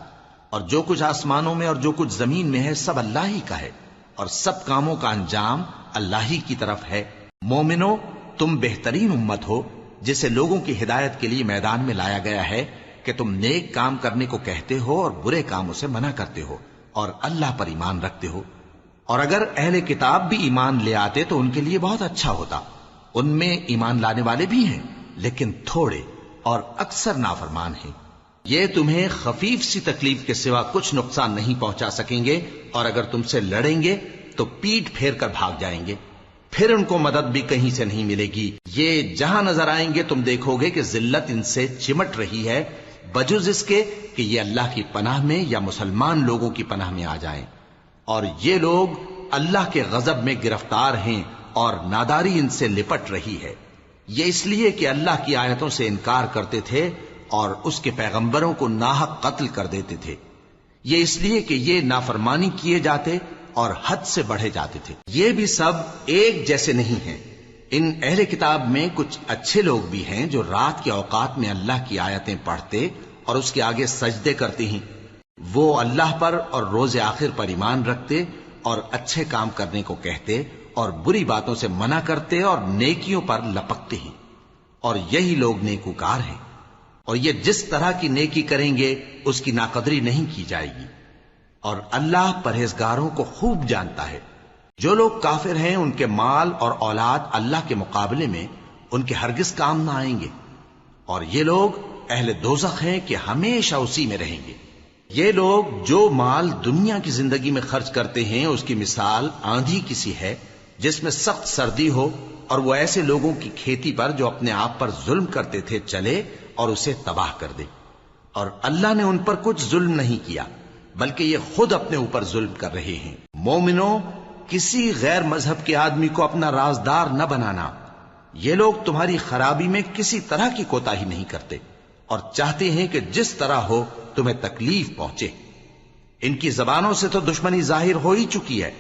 اور جو کچھ آسمانوں میں اور جو کچھ زمین میں ہے سب اللہ ہی کا ہے، اور سب کاموں کا انجام اللہ ہی کی طرف ہے۔ مومنو، تم بہترین امت ہو جسے لوگوں کی ہدایت کے لیے میدان میں لایا گیا ہے کہ تم نیک کام کرنے کو کہتے ہو اور برے کاموں سے منع کرتے ہو اور اللہ پر ایمان رکھتے ہو۔ اور اگر اہل کتاب بھی ایمان لے آتے تو ان کے لیے بہت اچھا ہوتا، ان میں ایمان لانے والے بھی ہیں لیکن تھوڑے اور اکثر نافرمان ہیں۔ یہ تمہیں خفیف سی تکلیف کے سوا کچھ نقصان نہیں پہنچا سکیں گے، اور اگر تم سے لڑیں گے تو پیٹ پھیر کر بھاگ جائیں گے، پھر ان کو مدد بھی کہیں سے نہیں ملے گی۔ یہ جہاں نظر آئیں گے تم دیکھو گے کہ ذلت ان سے چمٹ رہی ہے، بجز اس کے کہ یہ اللہ کی پناہ میں یا مسلمان لوگوں کی پناہ میں آ جائیں، اور یہ لوگ اللہ کے غضب میں گرفتار ہیں اور ناداری ان سے لپٹ رہی ہے۔ یہ اس لیے کہ اللہ کی آیتوں سے انکار کرتے تھے اور اس کے پیغمبروں کو ناحق قتل کر دیتے تھے۔ یہ اس لیے کہ یہ نافرمانی کیے جاتے اور حد سے بڑھے جاتے تھے۔ یہ بھی سب ایک جیسے نہیں ہیں۔ ان اہل کتاب میں کچھ اچھے لوگ بھی ہیں جو رات کے اوقات میں اللہ کی آیتیں پڑھتے اور اس کے آگے سجدے کرتے ہیں۔ وہ اللہ پر اور روز آخر پر ایمان رکھتے اور اچھے کام کرنے کو کہتے اور بری باتوں سے منع کرتے اور نیکیوں پر لپکتے ہیں، اور یہی لوگ نیکوکار ہیں۔ اور یہ جس طرح کی نیکی کریں گے اس کی ناقدری نہیں کی جائے گی، اور اللہ پرہیزگاروں کو خوب جانتا ہے۔ جو لوگ کافر ہیں ان کے مال اور اولاد اللہ کے مقابلے میں ان کے ہرگز کام نہ آئیں گے، اور یہ لوگ اہل دوزخ ہیں کہ ہمیشہ اسی میں رہیں گے۔ یہ لوگ جو مال دنیا کی زندگی میں خرچ کرتے ہیں اس کی مثال آندھی کسی ہے جس میں سخت سردی ہو، اور وہ ایسے لوگوں کی کھیتی پر جو اپنے آپ پر ظلم کرتے تھے چلے اور اسے تباہ کر دے۔ اور اللہ نے ان پر کچھ ظلم نہیں کیا بلکہ یہ خود اپنے اوپر ظلم کر رہے ہیں۔ مومنوں، کسی غیر مذہب کے آدمی کو اپنا رازدار نہ بنانا۔ یہ لوگ تمہاری خرابی میں کسی طرح کی کوتاہی نہیں کرتے اور چاہتے ہیں کہ جس طرح ہو تمہیں تکلیف پہنچے۔ ان کی زبانوں سے تو دشمنی ظاہر ہو ہی چکی ہے،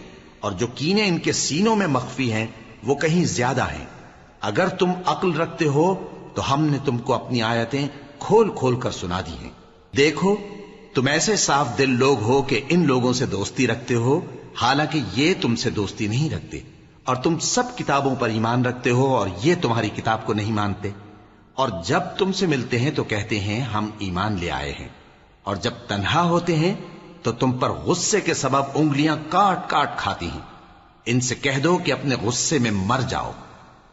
اور جو کینے ان کے سینوں میں مخفی ہیں وہ کہیں زیادہ ہیں۔ اگر تم عقل رکھتے ہو تو ہم نے تم کو اپنی آیتیں کھول کھول کر سنا دی ہیں۔ دیکھو، تم ایسے صاف دل لوگ ہو کہ ان لوگوں سے دوستی رکھتے ہو، حالانکہ یہ تم سے دوستی نہیں رکھتے، اور تم سب کتابوں پر ایمان رکھتے ہو اور یہ تمہاری کتاب کو نہیں مانتے، اور جب تم سے ملتے ہیں تو کہتے ہیں ہم ایمان لے آئے ہیں، اور جب تنہا ہوتے ہیں تو تم پر غصے کے سبب انگلیاں کاٹ کاٹ کھاتی ہیں۔ ان سے کہہ دو کہ اپنے غصے میں مر جاؤ،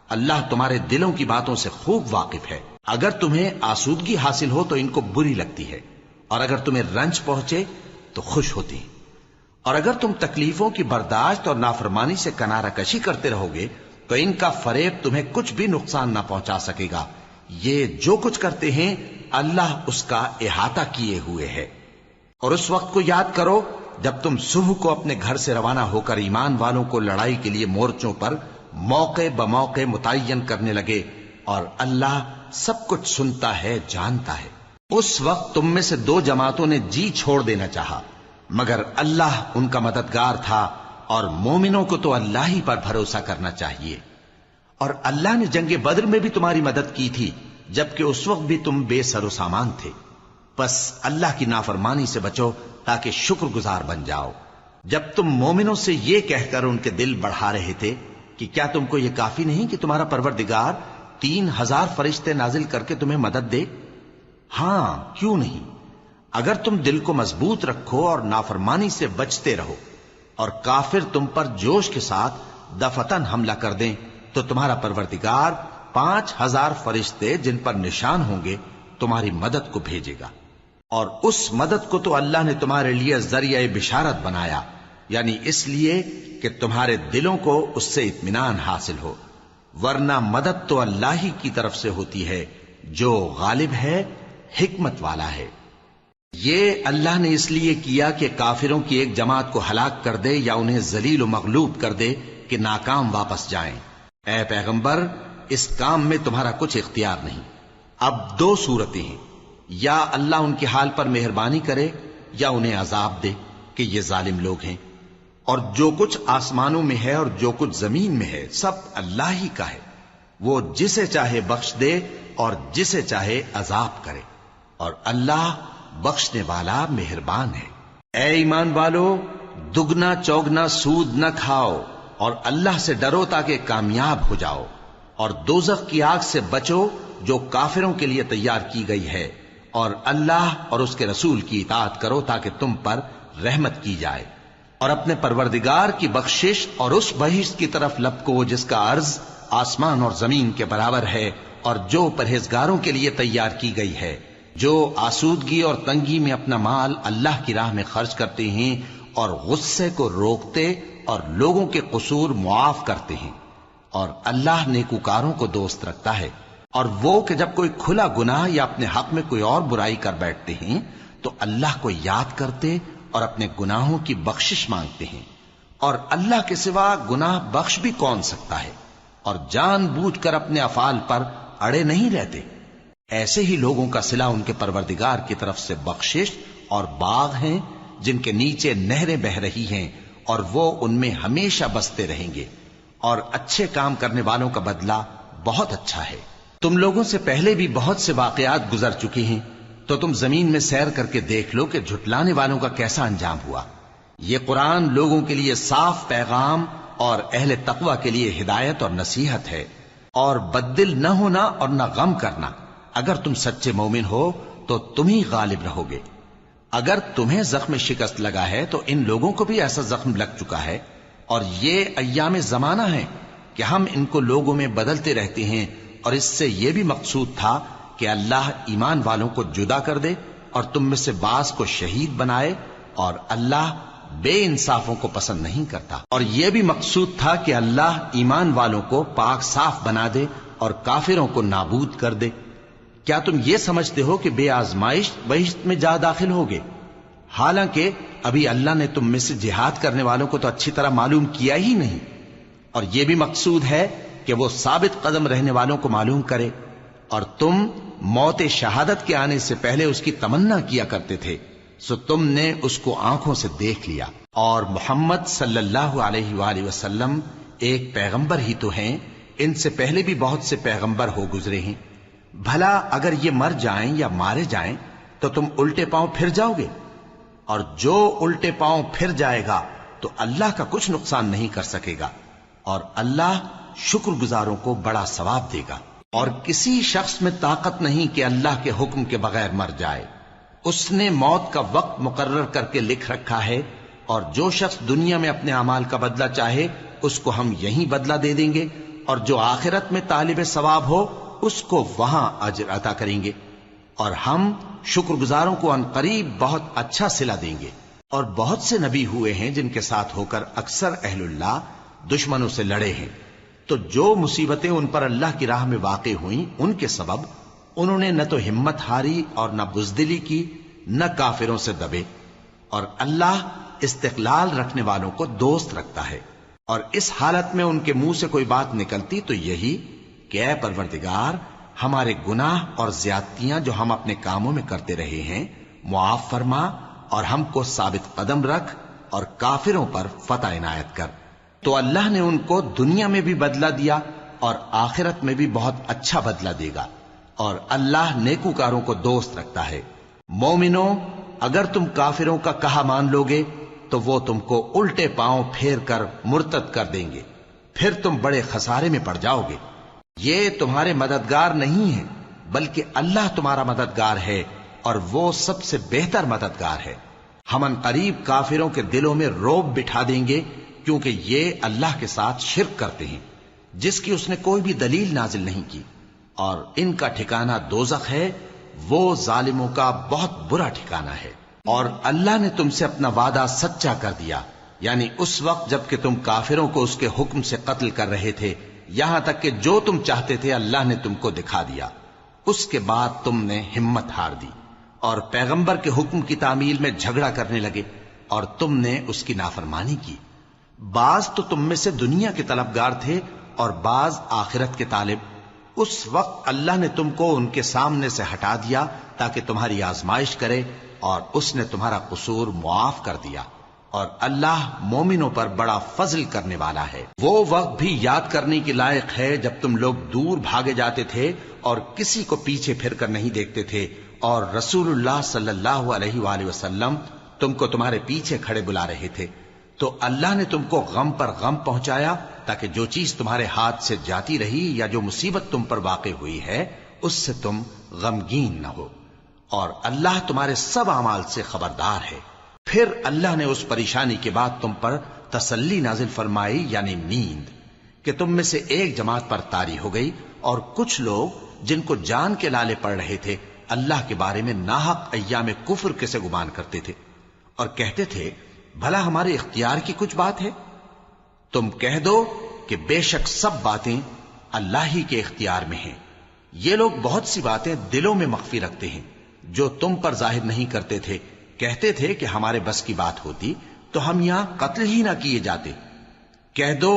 اللہ تمہارے دلوں کی باتوں سے خوب واقف ہے۔ اگر تمہیں آسودگی حاصل ہو تو ان کو بری لگتی ہے، اور اگر تمہیں رنج پہنچے تو خوش ہوتی ہیں، اور اگر تم تکلیفوں کی برداشت اور نافرمانی سے کنارہ کشی کرتے رہو گے تو ان کا فریب تمہیں کچھ بھی نقصان نہ پہنچا سکے گا۔ یہ جو کچھ کرتے ہیں اللہ اس کا احاطہ کیے ہوئے ہے۔ اور اس وقت کو یاد کرو جب تم صبح کو اپنے گھر سے روانہ ہو کر ایمان والوں کو لڑائی کے لیے مورچوں پر موقع بموقع متعین کرنے لگے، اور اللہ سب کچھ سنتا ہے، جانتا ہے۔ اس وقت تم میں سے دو جماعتوں نے جی چھوڑ دینا چاہا، مگر اللہ ان کا مددگار تھا، اور مومنوں کو تو اللہ ہی پر بھروسہ کرنا چاہیے۔ اور اللہ نے جنگ بدر میں بھی تمہاری مدد کی تھی جبکہ اس وقت بھی تم بے سر و سامان تھے۔ بس اللہ کی نافرمانی سے بچو تاکہ شکر گزار بن جاؤ۔ جب تم مومنوں سے یہ کہہ کر ان کے دل بڑھا رہے تھے کہ کیا تم کو یہ کافی نہیں کہ تمہارا پروردگار 3000 فرشتے نازل کر کے تمہیں مدد دے؟ ہاں، کیوں نہیں؟ اگر تم دل کو مضبوط رکھو اور نافرمانی سے بچتے رہو، اور کافر تم پر جوش کے ساتھ دفتن حملہ کر دیں تو تمہارا پروردگار 5000 فرشتے جن پر نشان ہوں گے تمہاری مدد کو بھیجے گا، اور اس مدد کو تو اللہ نے تمہارے لیے ذریعہ بشارت بنایا، یعنی اس لیے کہ تمہارے دلوں کو اس سے اطمینان حاصل ہو، ورنہ مدد تو اللہ ہی کی طرف سے ہوتی ہے جو غالب ہے، حکمت والا ہے۔ یہ اللہ نے اس لیے کیا کہ کافروں کی ایک جماعت کو ہلاک کر دے یا انہیں ذلیل و مغلوب کر دے کہ ناکام واپس جائیں۔ اے پیغمبر، اس کام میں تمہارا کچھ اختیار نہیں۔ اب دو صورتیں ہیں، یا اللہ ان کے حال پر مہربانی کرے یا انہیں عذاب دے کہ یہ ظالم لوگ ہیں، اور جو کچھ آسمانوں میں ہے اور جو کچھ زمین میں ہے سب اللہ ہی کا ہے، وہ جسے چاہے بخش دے اور جسے چاہے عذاب کرے، اور اللہ بخشنے والا مہربان ہے۔ اے ایمان والو، دگنا چوگنا سود نہ کھاؤ اور اللہ سے ڈرو تاکہ کامیاب ہو جاؤ، اور دوزخ کی آگ سے بچو جو کافروں کے لیے تیار کی گئی ہے، اور اللہ اور اس کے رسول کی اطاعت کرو تاکہ تم پر رحمت کی جائے، اور اپنے پروردگار کی بخشش اور اس بہشت کی طرف لپکو جس کا عرض آسمان اور زمین کے برابر ہے اور جو پرہیزگاروں کے لیے تیار کی گئی ہے، جو آسودگی اور تنگی میں اپنا مال اللہ کی راہ میں خرچ کرتے ہیں اور غصے کو روکتے اور لوگوں کے قصور معاف کرتے ہیں، اور اللہ نیکوکاروں کو دوست رکھتا ہے۔ اور وہ کہ جب کوئی کھلا گناہ یا اپنے حق میں کوئی اور برائی کر بیٹھتے ہیں تو اللہ کو یاد کرتے اور اپنے گناہوں کی بخشش مانگتے ہیں، اور اللہ کے سوا گناہ بخش بھی کون سکتا ہے، اور جان بوجھ کر اپنے افعال پر اڑے نہیں رہتے۔ ایسے ہی لوگوں کا صلہ ان کے پروردگار کی طرف سے بخشش اور باغ ہیں جن کے نیچے نہریں بہ رہی ہیں، اور وہ ان میں ہمیشہ بستے رہیں گے، اور اچھے کام کرنے والوں کا بدلہ بہت اچھا ہے۔ تم لوگوں سے پہلے بھی بہت سے واقعات گزر چکے ہیں، تو تم زمین میں سیر کر کے دیکھ لو کہ جھٹلانے والوں کا کیسا انجام ہوا۔ یہ قرآن لوگوں کے لیے صاف پیغام اور اہل تقوی کے لیے ہدایت اور نصیحت ہے، اور بددل نہ ہونا اور نہ غم کرنا۔ اگر تم سچے مومن ہو تو تم ہی غالب رہو گے۔ اگر تمہیں زخم شکست لگا ہے تو ان لوگوں کو بھی ایسا زخم لگ چکا ہے، اور یہ ایام زمانہ ہے کہ ہم ان کو لوگوں میں بدلتے رہتے ہیں، اور اس سے یہ بھی مقصود تھا کہ اللہ ایمان والوں کو جدا کر دے اور تم میں سے بعض کو شہید بنائے، اور اللہ بے انصافوں کو پسند نہیں کرتا۔ اور یہ بھی مقصود تھا کہ اللہ ایمان والوں کو پاک صاف بنا دے اور کافروں کو نابود کر دے۔ کیا تم یہ سمجھتے ہو کہ بے آزمائش بہشت میں جا داخل ہوگے؟ حالانکہ ابھی اللہ نے تم میں سے جہاد کرنے والوں کو تو اچھی طرح معلوم کیا ہی نہیں، اور یہ بھی مقصود ہے کہ وہ ثابت قدم رہنے والوں کو معلوم کرے، اور تم موت شہادت کے آنے سے پہلے اس کی تمنا کیا کرتے تھے، سو تم نے اس کو آنکھوں سے دیکھ لیا۔ اور محمد صلی اللہ علیہ وآلہ وسلم ایک پیغمبر ہی تو ہیں، ان سے پہلے بھی بہت سے پیغمبر ہو گزرے ہیں۔ بھلا اگر یہ مر جائیں یا مارے جائیں تو تم الٹے پاؤں پھر جاؤ گے؟ اور جو الٹے پاؤں پھر جائے گا تو اللہ کا کچھ نقصان نہیں کر سکے گا، اور اللہ شکر گزاروں کو بڑا ثواب دے گا۔ اور کسی شخص میں طاقت نہیں کہ اللہ کے حکم کے بغیر مر جائے، اس نے موت کا وقت مقرر کر کے لکھ رکھا ہے، اور جو شخص دنیا میں اپنے اعمال کا بدلہ چاہے اس کو ہم یہیں بدلہ دے دیں گے، اور جو آخرت میں طالب ثواب ہو اس کو وہاں اجر عطا کریں گے، اور ہم شکر گزاروں کو ان قریب بہت اچھا صلہ دیں گے۔ اور بہت سے نبی ہوئے ہیں جن کے ساتھ ہو کر اکثر اہل اللہ دشمنوں سے لڑے ہیں، تو جو مصیبتیں ان پر اللہ کی راہ میں واقع ہوئیں ان کے سبب انہوں نے نہ تو ہمت ہاری اور نہ بزدلی کی، نہ کافروں سے دبے، اور اللہ استقلال رکھنے والوں کو دوست رکھتا ہے۔ اور اس حالت میں ان کے منہ سے کوئی بات نکلتی تو یہی کہ اے پروردگار، ہمارے گناہ اور زیادتیاں جو ہم اپنے کاموں میں کرتے رہے ہیں معاف فرما، اور ہم کو ثابت قدم رکھ، اور کافروں پر فتح عنایت کر۔ تو اللہ نے ان کو دنیا میں بھی بدلہ دیا اور آخرت میں بھی بہت اچھا بدلہ دے گا، اور اللہ نیکوکاروں کو دوست رکھتا ہے۔ مومنوں، اگر تم کافروں کا کہا مان لوگے تو وہ تم کو الٹے پاؤں پھیر کر مرتد کر دیں گے، پھر تم بڑے خسارے میں پڑ جاؤ گے۔ یہ تمہارے مددگار نہیں ہیں بلکہ اللہ تمہارا مددگار ہے، اور وہ سب سے بہتر مددگار ہے۔ ہم ان قریب کافروں کے دلوں میں رعب بٹھا دیں گے، کیونکہ یہ اللہ کے ساتھ شرک کرتے ہیں جس کی اس نے کوئی بھی دلیل نازل نہیں کی، اور ان کا ٹھکانہ دوزخ ہے، وہ ظالموں کا بہت برا ٹھکانہ ہے۔ اور اللہ نے تم سے اپنا وعدہ سچا کر دیا، یعنی اس وقت جب کہ تم کافروں کو اس کے حکم سے قتل کر رہے تھے، یہاں تک کہ جو تم چاہتے تھے اللہ نے تم کو دکھا دیا۔ اس کے بعد تم نے ہمت ہار دی اور پیغمبر کے حکم کی تعمیل میں جھگڑا کرنے لگے، اور تم نے اس کی نافرمانی کی۔ بعض تو تم میں سے دنیا کے طلبگار تھے اور بعض آخرت کے طالب۔ اس وقت اللہ نے تم کو ان کے سامنے سے ہٹا دیا تاکہ تمہاری آزمائش کرے، اور اس نے تمہارا قصور معاف کر دیا، اور اللہ مومنوں پر بڑا فضل کرنے والا ہے۔ وہ وقت بھی یاد کرنے کے لائق ہے جب تم لوگ دور بھاگے جاتے تھے اور کسی کو پیچھے پھر کر نہیں دیکھتے تھے، اور رسول اللہ صلی اللہ علیہ وآلہ وسلم تم کو تمہارے پیچھے کھڑے بلا رہے تھے، تو اللہ نے تم کو غم پر غم پہنچایا تاکہ جو چیز تمہارے ہاتھ سے جاتی رہی یا جو مصیبت تم پر واقع ہوئی ہے اس سے تم غمگین نہ ہو، اور اللہ تمہارے سب اعمال سے خبردار ہے۔ پھر اللہ نے اس پریشانی کے بعد تم پر تسلی نازل فرمائی، یعنی نیند، کہ تم میں سے ایک جماعت پر طاری ہو گئی اور کچھ لوگ جن کو جان کے لالے پڑ رہے تھے اللہ کے بارے میں ناحق ایام کفر کے سے گمان کرتے تھے اور کہتے تھے بھلا ہمارے اختیار کی کچھ بات ہے؟ تم کہہ دو کہ بے شک سب باتیں اللہ ہی کے اختیار میں ہیں. یہ لوگ بہت سی باتیں دلوں میں مخفی رکھتے ہیں جو تم پر ظاہر نہیں کرتے تھے. کہتے تھے کہ ہمارے بس کی بات ہوتی تو ہم یہاں قتل ہی نہ کیے جاتے. کہہ دو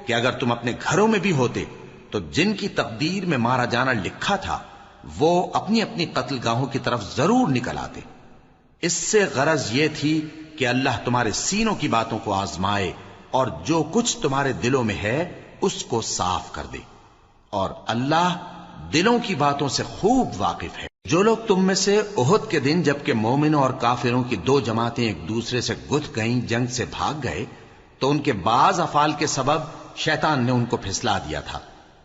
کہ اگر تم اپنے گھروں میں بھی ہوتے تو جن کی تقدیر میں مارا جانا لکھا تھا وہ اپنی اپنی قتل گاہوں کی طرف ضرور نکل آتے. اس سے غرض یہ تھی کہ اللہ تمہارے سینوں کی باتوں کو آزمائے اور جو کچھ تمہارے دلوں میں ہے اس کو صاف کر دے. اور اللہ دلوں کی باتوں سے خوب واقف ہے. جو لوگ تم میں سے احد کے دن جبکہ مومنوں اور کافروں کی دو جماعتیں ایک دوسرے سے گتھ گئیں جنگ سے بھاگ گئے تو ان کے بعض افعال کے سبب شیطان نے ان کو پھسلا دیا تھا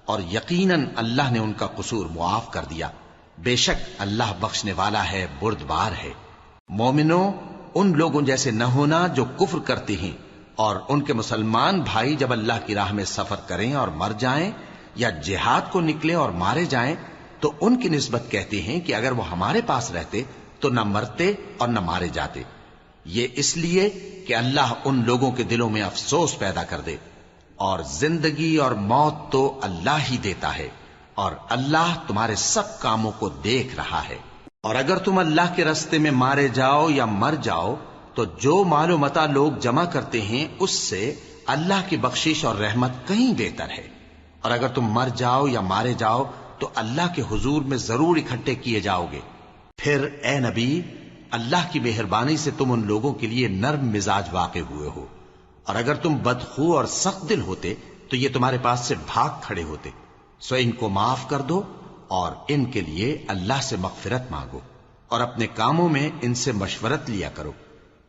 اور یقیناً اللہ نے ان کا قصور معاف کر دیا. بے شک اللہ بخشنے والا ہے بردبار ہے. مومنوں ان لوگوں جیسے نہ ہونا جو کفر کرتے ہیں اور ان کے مسلمان بھائی جب اللہ کی راہ میں سفر کریں اور مر جائیں یا جہاد کو نکلیں اور مارے جائیں تو ان کی نسبت کہتے ہیں کہ اگر وہ ہمارے پاس رہتے تو نہ مرتے اور نہ مارے جاتے. یہ اس لیے کہ اللہ ان لوگوں کے دلوں میں افسوس پیدا کر دے. اور زندگی اور موت تو اللہ ہی دیتا ہے اور اللہ تمہارے سب کاموں کو دیکھ رہا ہے. اور اگر تم اللہ کے راستے میں مارے جاؤ یا مر جاؤ تو جو مال و متاع لوگ جمع کرتے ہیں اس سے اللہ کی بخشش اور رحمت کہیں بہتر ہے. اور اگر تم مر جاؤ یا مارے جاؤ تو اللہ کے حضور میں ضرور اکٹھے کیے جاؤ گے. پھر اے نبی اللہ کی مہربانی سے تم ان لوگوں کے لیے نرم مزاج واقع ہوئے ہو. اور اگر تم بدخو اور سخت دل ہوتے تو یہ تمہارے پاس سے بھاگ کھڑے ہوتے. سو ان کو معاف کر دو اور ان کے لیے اللہ سے مغفرت مانگو اور اپنے کاموں میں ان سے مشورت لیا کرو.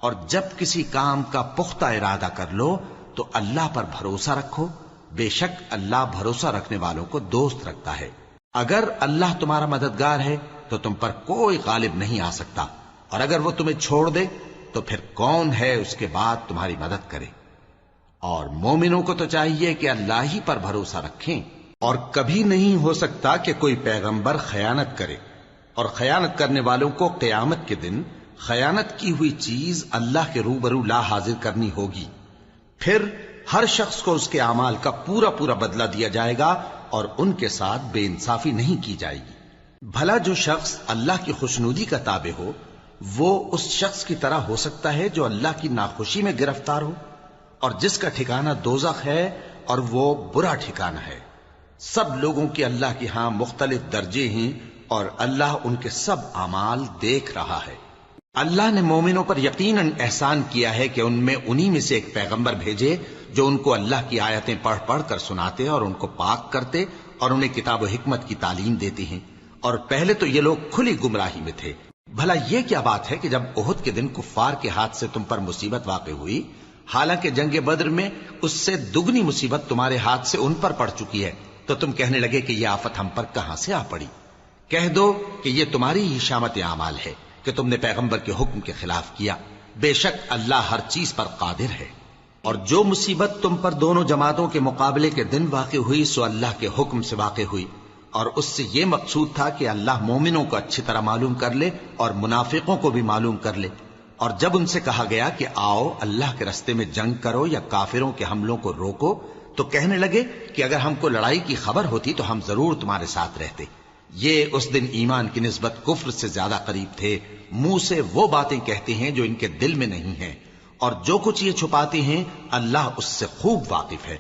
اور جب کسی کام کا پختہ ارادہ کر لو تو اللہ پر بھروسہ رکھو. بے شک اللہ بھروسہ رکھنے والوں کو دوست رکھتا ہے. اگر اللہ تمہارا مددگار ہے تو تم پر کوئی غالب نہیں آ سکتا اور اگر وہ تمہیں چھوڑ دے تو پھر کون ہے اس کے بعد تمہاری مدد کرے. اور مومنوں کو تو چاہیے کہ اللہ ہی پر بھروسہ رکھیں. اور کبھی نہیں ہو سکتا کہ کوئی پیغمبر خیانت کرے اور خیانت کرنے والوں کو قیامت کے دن خیانت کی ہوئی چیز اللہ کے روبرو لا حاضر کرنی ہوگی. پھر ہر شخص کو اس کے اعمال کا پورا پورا بدلہ دیا جائے گا اور ان کے ساتھ بے انصافی نہیں کی جائے گی. بھلا جو شخص اللہ کی خوشنودی کا تابع ہو وہ اس شخص کی طرح ہو سکتا ہے جو اللہ کی ناخوشی میں گرفتار ہو اور جس کا ٹھکانہ دوزخ ہے اور وہ برا ٹھکانہ ہے. سب لوگوں کے اللہ کے ہاں مختلف درجے ہیں اور اللہ ان کے سب اعمال دیکھ رہا ہے. اللہ نے مومنوں پر یقیناً احسان کیا ہے کہ ان میں انہی میں سے ایک پیغمبر بھیجے جو ان کو اللہ کی آیتیں پڑھ پڑھ کر سناتے اور ان کو پاک کرتے اور انہیں کتاب و حکمت کی تعلیم دیتے ہیں. اور پہلے تو یہ لوگ کھلی گمراہی میں تھے. بھلا یہ کیا بات ہے کہ جب احد کے دن کفار کے ہاتھ سے تم پر مصیبت واقع ہوئی حالانکہ جنگ بدر میں اس سے دگنی مصیبت تمہارے ہاتھ سے ان پر پڑ چکی ہے تو تم کہنے لگے کہ یہ آفت ہم پر کہاں سے آ پڑی؟ کہہ دو کہ یہ تمہاری ہی شامت اعمال ہے کہ تم نے پیغمبر کے حکم کے خلاف کیا. بے شک اللہ ہر چیز پر قادر ہے. اور جو مصیبت تم پر دونوں جماعتوں کے مقابلے کے دن واقع ہوئی سو اللہ کے حکم سے واقع ہوئی اور اس سے یہ مقصود تھا کہ اللہ مومنوں کو اچھی طرح معلوم کر لے اور منافقوں کو بھی معلوم کر لے. اور جب ان سے کہا گیا کہ آؤ اللہ کے راستے میں جنگ کرو یا کافروں کے حملوں کو روکو تو کہنے لگے کہ اگر ہم کو لڑائی کی خبر ہوتی تو ہم ضرور تمہارے ساتھ رہتے. یہ اس دن ایمان کی نسبت کفر سے زیادہ قریب تھے. منہ سے وہ باتیں کہتے ہیں جو ان کے دل میں نہیں ہیں اور جو کچھ یہ چھپاتے ہیں اللہ اس سے خوب واقف ہے.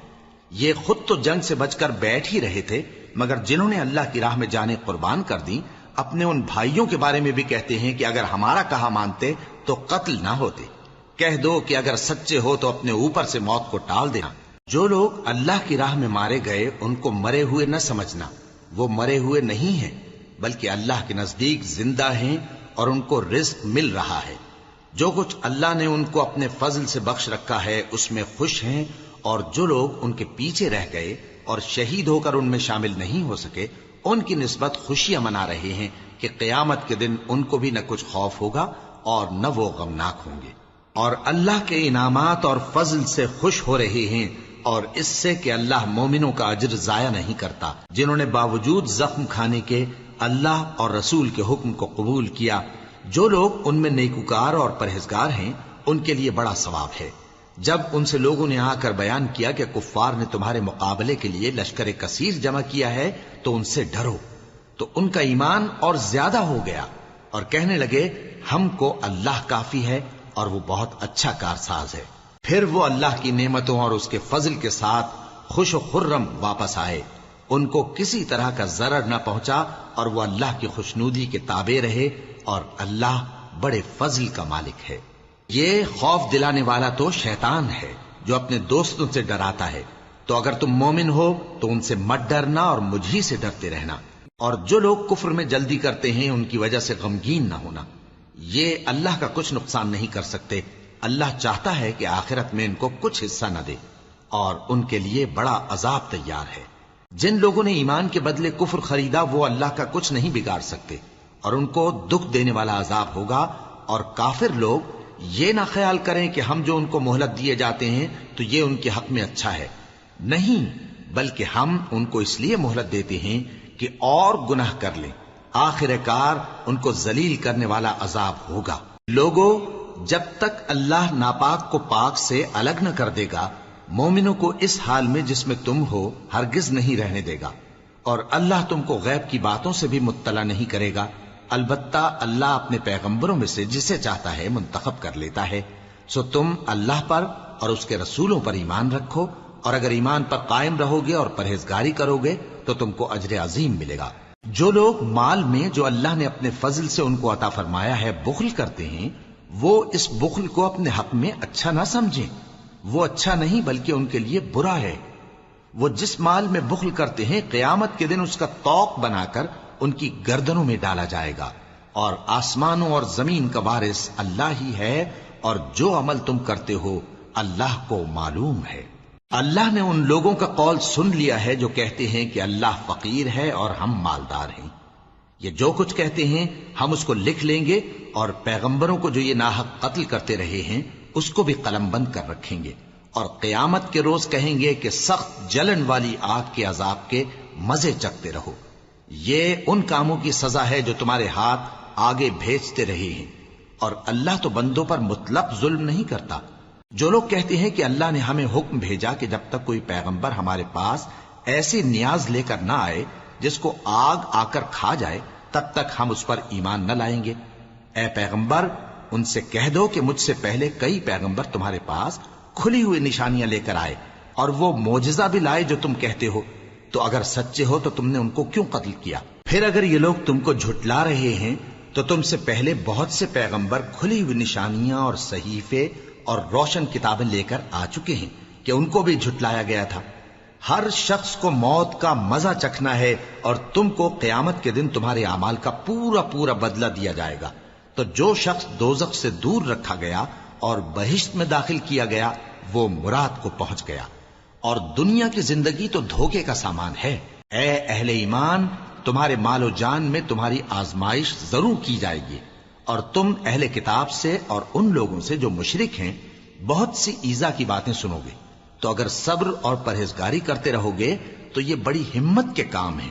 یہ خود تو جنگ سے بچ کر بیٹھ ہی رہے تھے مگر جنہوں نے اللہ کی راہ میں جانیں قربان کر دی اپنے ان بھائیوں کے بارے میں بھی کہتے ہیں کہ اگر ہمارا کہا مانتے تو قتل نہ ہوتے. کہہ دو کہ اگر سچے ہو تو اپنے اوپر سے موت کو ٹال دینا. جو لوگ اللہ کی راہ میں مارے گئے ان کو مرے ہوئے نہ سمجھنا. وہ مرے ہوئے نہیں ہیں بلکہ اللہ کے نزدیک زندہ ہیں اور ان کو رزق مل رہا ہے. جو کچھ اللہ نے ان کو اپنے فضل سے بخش رکھا ہے اس میں خوش ہیں. اور جو لوگ ان کے پیچھے رہ گئے اور شہید ہو کر ان میں شامل نہیں ہو سکے ان کی نسبت خوشیاں منا رہے ہیں کہ قیامت کے دن ان کو بھی نہ کچھ خوف ہوگا اور نہ وہ غمناک ہوں گے. اور اللہ کے انعامات اور فضل سے خوش ہو رہے ہیں اور اس سے کہ اللہ مومنوں کا اجر ضائع نہیں کرتا جنہوں نے باوجود زخم کھانے کے اللہ اور رسول کے حکم کو قبول کیا۔ جو لوگ ان میں نیکوکار اور پرہیزگار ہیں ان کے لیے بڑا ثواب ہے۔ جب ان سے لوگوں نے آ کر بیان کیا کہ کفار نے تمہارے مقابلے کے لیے لشکر کثیر جمع کیا ہے تو ان سے ڈرو، تو ان کا ایمان اور زیادہ ہو گیا اور کہنے لگے ہم کو اللہ کافی ہے اور وہ بہت اچھا کارساز ہے۔ پھر وہ اللہ کی نعمتوں اور اس کے فضل کے ساتھ خوش و خرم واپس آئے، ان کو کسی طرح کا ضرر نہ پہنچا اور وہ اللہ کی خوشنودی کے تابع رہے، اور اللہ بڑے فضل کا مالک ہے۔ یہ خوف دلانے والا تو شیطان ہے جو اپنے دوستوں سے ڈراتا ہے، تو اگر تم مومن ہو تو ان سے مت ڈرنا اور مجھ ہی سے ڈرتے رہنا، اور جو لوگ کفر میں جلدی کرتے ہیں ان کی وجہ سے غمگین نہ ہونا، یہ اللہ کا کچھ نقصان نہیں کر سکتے۔ اللہ چاہتا ہے کہ آخرت میں ان کو کچھ حصہ نہ دے، اور ان کے لیے بڑا عذاب تیار ہے۔ جن لوگوں نے ایمان کے بدلے کفر خریدا وہ اللہ کا کچھ نہیں بگاڑ سکتے، اور ان کو دکھ دینے والا عذاب ہوگا۔ اور کافر لوگ یہ نہ خیال کریں کہ ہم جو ان کو مہلت دیے جاتے ہیں تو یہ ان کے حق میں اچھا ہے، نہیں، بلکہ ہم ان کو اس لیے مہلت دیتے ہیں کہ اور گناہ کر لیں، آخر کار ان کو ذلیل کرنے والا عذاب ہوگا۔ لوگوں، جب تک اللہ ناپاک کو پاک سے الگ نہ کر دے گا، مومنوں کو اس حال میں جس میں تم ہو ہرگز نہیں رہنے دے گا، اور اللہ تم کو غیب کی باتوں سے بھی مطلع نہیں کرے گا۔ البتہ اللہ اپنے پیغمبروں میں سے جسے چاہتا ہے منتخب کر لیتا ہے۔ سو تم اللہ پر اور اس کے رسولوں پر ایمان رکھو، اور اگر ایمان پر قائم رہو گے اور پرہیزگاری کرو گے تو تم کو اجر عظیم ملے گا۔ جو لوگ مال میں جو اللہ نے اپنے فضل سے ان کو عطا فرمایا ہے بخل کرتے ہیں، وہ اس بخل کو اپنے حق میں اچھا نہ سمجھیں، وہ اچھا نہیں بلکہ ان کے لیے برا ہے۔ وہ جس مال میں بخل کرتے ہیں قیامت کے دن اس کا طوق بنا کر ان کی گردنوں میں ڈالا جائے گا، اور آسمانوں اور زمین کا وارث اللہ ہی ہے، اور جو عمل تم کرتے ہو اللہ کو معلوم ہے۔ اللہ نے ان لوگوں کا قول سن لیا ہے جو کہتے ہیں کہ اللہ فقیر ہے اور ہم مالدار ہیں۔ یہ جو کچھ کہتے ہیں ہم اس کو لکھ لیں گے، اور پیغمبروں کو جو یہ ناحق قتل کرتے رہے ہیں اس کو بھی قلم بند کر رکھیں گے، اور قیامت کے روز کہیں گے کہ سخت جلن والی آگ کے عذاب کے مزے چکتے رہو۔ یہ ان کاموں کی سزا ہے جو تمہارے ہاتھ آگے بھیجتے رہے ہیں، اور اللہ تو بندوں پر مطلق ظلم نہیں کرتا۔ جو لوگ کہتے ہیں کہ اللہ نے ہمیں حکم بھیجا کہ جب تک کوئی پیغمبر ہمارے پاس ایسی نیاز لے کر نہ آئے جس کو آگ آ کر کھا جائے تب تک ہم اس پر ایمان نہ لائیں گے، اے پیغمبر ان سے کہہ دو کہ مجھ سے پہلے کئی پیغمبر تمہارے پاس کھلی ہوئی نشانیاں لے کر آئے، اور وہ معجزہ بھی لائے جو تم کہتے ہو، تو اگر سچے ہو تو تم نے ان کو کیوں قتل کیا؟ پھر اگر یہ لوگ تم کو جھٹلا رہے ہیں تو تم سے پہلے بہت سے پیغمبر کھلی ہوئی نشانیاں اور صحیفے اور روشن کتابیں لے کر آ چکے ہیں کہ ان کو بھی جھٹلایا گیا تھا۔ ہر شخص کو موت کا مزہ چکھنا ہے، اور تم کو قیامت کے دن تمہارے اعمال کا پورا پورا بدلہ دیا جائے گا۔ تو جو شخص دوزخ سے دور رکھا گیا اور بہشت میں داخل کیا گیا وہ مراد کو پہنچ گیا، اور دنیا کی زندگی تو دھوکے کا سامان ہے۔ اے اہل ایمان، تمہارے مال و جان میں تمہاری آزمائش ضرور کی جائے گی، اور تم اہل کتاب سے اور ان لوگوں سے جو مشرک ہیں بہت سی ایذا کی باتیں سنو گے، تو اگر صبر اور پرہیزگاری کرتے رہو گے تو یہ بڑی ہمت کے کام ہیں۔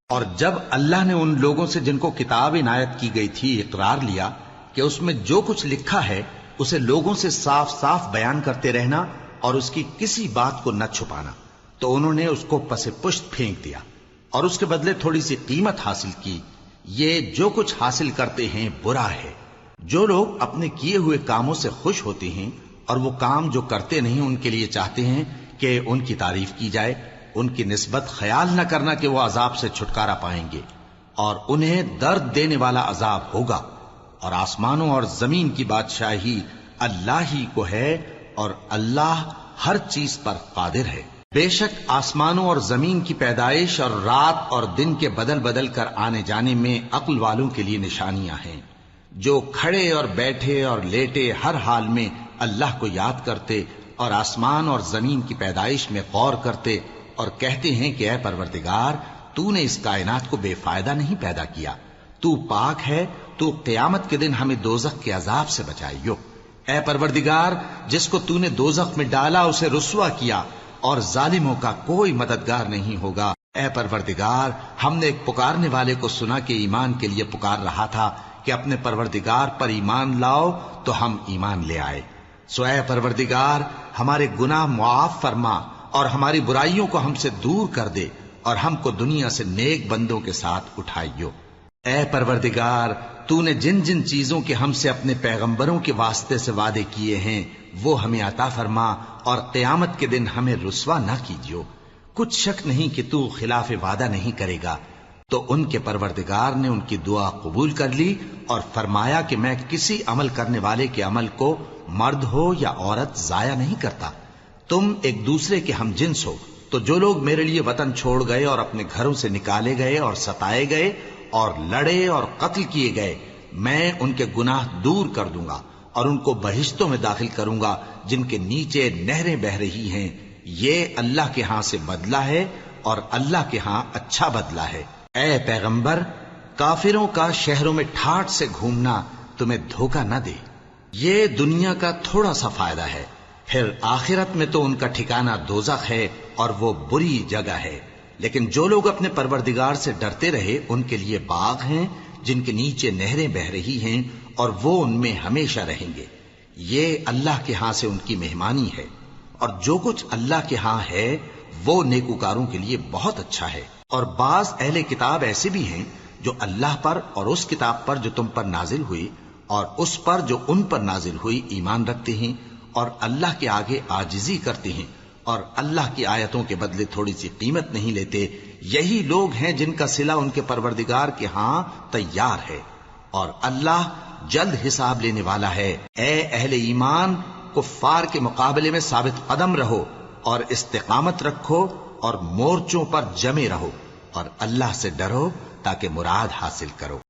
اور جب اللہ نے ان لوگوں سے جن کو کتاب عنایت کی گئی تھی اقرار لیا کہ اس میں جو کچھ لکھا ہے اسے لوگوں سے صاف صاف بیان کرتے رہنا اور اس کی کسی بات کو نہ چھپانا، تو انہوں نے اس کو پس پشت پھینک دیا اور اس کے بدلے تھوڑی سی قیمت حاصل کی۔ یہ جو کچھ حاصل کرتے ہیں برا ہے۔ جو لوگ اپنے کیے ہوئے کاموں سے خوش ہوتے ہیں اور وہ کام جو کرتے نہیں ان کے لیے چاہتے ہیں کہ ان کی تعریف کی جائے، ان کی نسبت خیال نہ کرنا کہ وہ عذاب سے چھٹکارا پائیں گے، اور انہیں درد دینے والا عذاب ہوگا۔ اور آسمانوں اور زمین کی بادشاہی اللہ ہی کو ہے، اور اللہ ہر چیز پر قادر ہے۔ بے شک آسمانوں اور زمین کی پیدائش اور رات اور دن کے بدل بدل کر آنے جانے میں عقل والوں کے لیے نشانیاں ہیں، جو کھڑے اور بیٹھے اور لیٹے ہر حال میں اللہ کو یاد کرتے اور آسمان اور زمین کی پیدائش میں غور کرتے اور کہتے ہیں کہ اے پروردگار، تو نے اس کائنات کو بے فائدہ نہیں پیدا کیا، تو پاک ہے، تو قیامت کے دن ہمیں دوزخ کے عذاب سے بچائیو۔ اے پروردگار، جس کو تو نے دوزخ میں ڈالا اسے رسوا کیا، اور ظالموں کا کوئی مددگار نہیں ہوگا۔ اے پروردگار، ہم نے ایک پکارنے والے کو سنا کہ ایمان کے لیے پکار رہا تھا کہ اپنے پروردگار پر ایمان لاؤ، تو ہم ایمان لے آئے۔ سو اے پروردگار، ہمارے گناہ معاف فرما اور ہماری برائیوں کو ہم سے دور کر دے، اور ہم کو دنیا سے نیک بندوں کے ساتھ اٹھائیو۔ اے پروردگار، تو نے جن جن چیزوں کے ہم سے اپنے پیغمبروں کے واسطے سے وعدے کیے ہیں وہ ہمیں عطا فرما، اور قیامت کے دن ہمیں رسوا نہ کیجیو۔ کچھ شک نہیں کہ تو خلاف وعدہ نہیں کرے گا۔ تو ان کے پروردگار نے ان کی دعا قبول کر لی اور فرمایا کہ میں کسی عمل کرنے والے کے عمل کو مرد ہو یا عورت ضائع نہیں کرتا۔ تم ایک دوسرے کے ہم جنس ہو، تو جو لوگ میرے لیے وطن چھوڑ گئے اور اپنے گھروں سے نکالے گئے اور ستائے گئے اور لڑے اور قتل کیے گئے، میں ان کے گناہ دور کر دوں گا اور ان کو بہشتوں میں داخل کروں گا جن کے نیچے نہریں بہ رہی ہیں۔ یہ اللہ کے ہاں سے بدلہ ہے اور اللہ کے ہاں اچھا بدلہ ہے۔ اے پیغمبر، کافروں کا شہروں میں ٹھاٹھ سے گھومنا تمہیں دھوکہ نہ دے۔ یہ دنیا کا تھوڑا سا فائدہ ہے، پھر آخرت میں تو ان کا ٹھکانہ دوزخ ہے اور وہ بری جگہ ہے۔ لیکن جو لوگ اپنے پروردگار سے ڈرتے رہے ان کے لیے باغ ہیں جن کے نیچے نہریں بہ رہی ہیں، اور وہ ان میں ہمیشہ رہیں گے۔ یہ اللہ کے ہاں سے ان کی مہمانی ہے، اور جو کچھ اللہ کے ہاں ہے وہ نیکوکاروں کے لیے بہت اچھا ہے۔ اور بعض اہل کتاب ایسے بھی ہیں جو اللہ پر اور اس کتاب پر جو تم پر نازل ہوئی اور اس پر جو ان پر نازل ہوئی ایمان رکھتے ہیں، اور اللہ کے آگے عاجزی کرتے ہیں، اور اللہ کی آیتوں کے بدلے تھوڑی سی قیمت نہیں لیتے۔ یہی لوگ ہیں جن کا صلہ ان کے پروردگار کے ہاں تیار ہے، اور اللہ جلد حساب لینے والا ہے۔ اے اہل ایمان، کفار کے مقابلے میں ثابت قدم رہو اور استقامت رکھو اور مورچوں پر جمے رہو، اور اللہ سے ڈرو تاکہ مراد حاصل کرو۔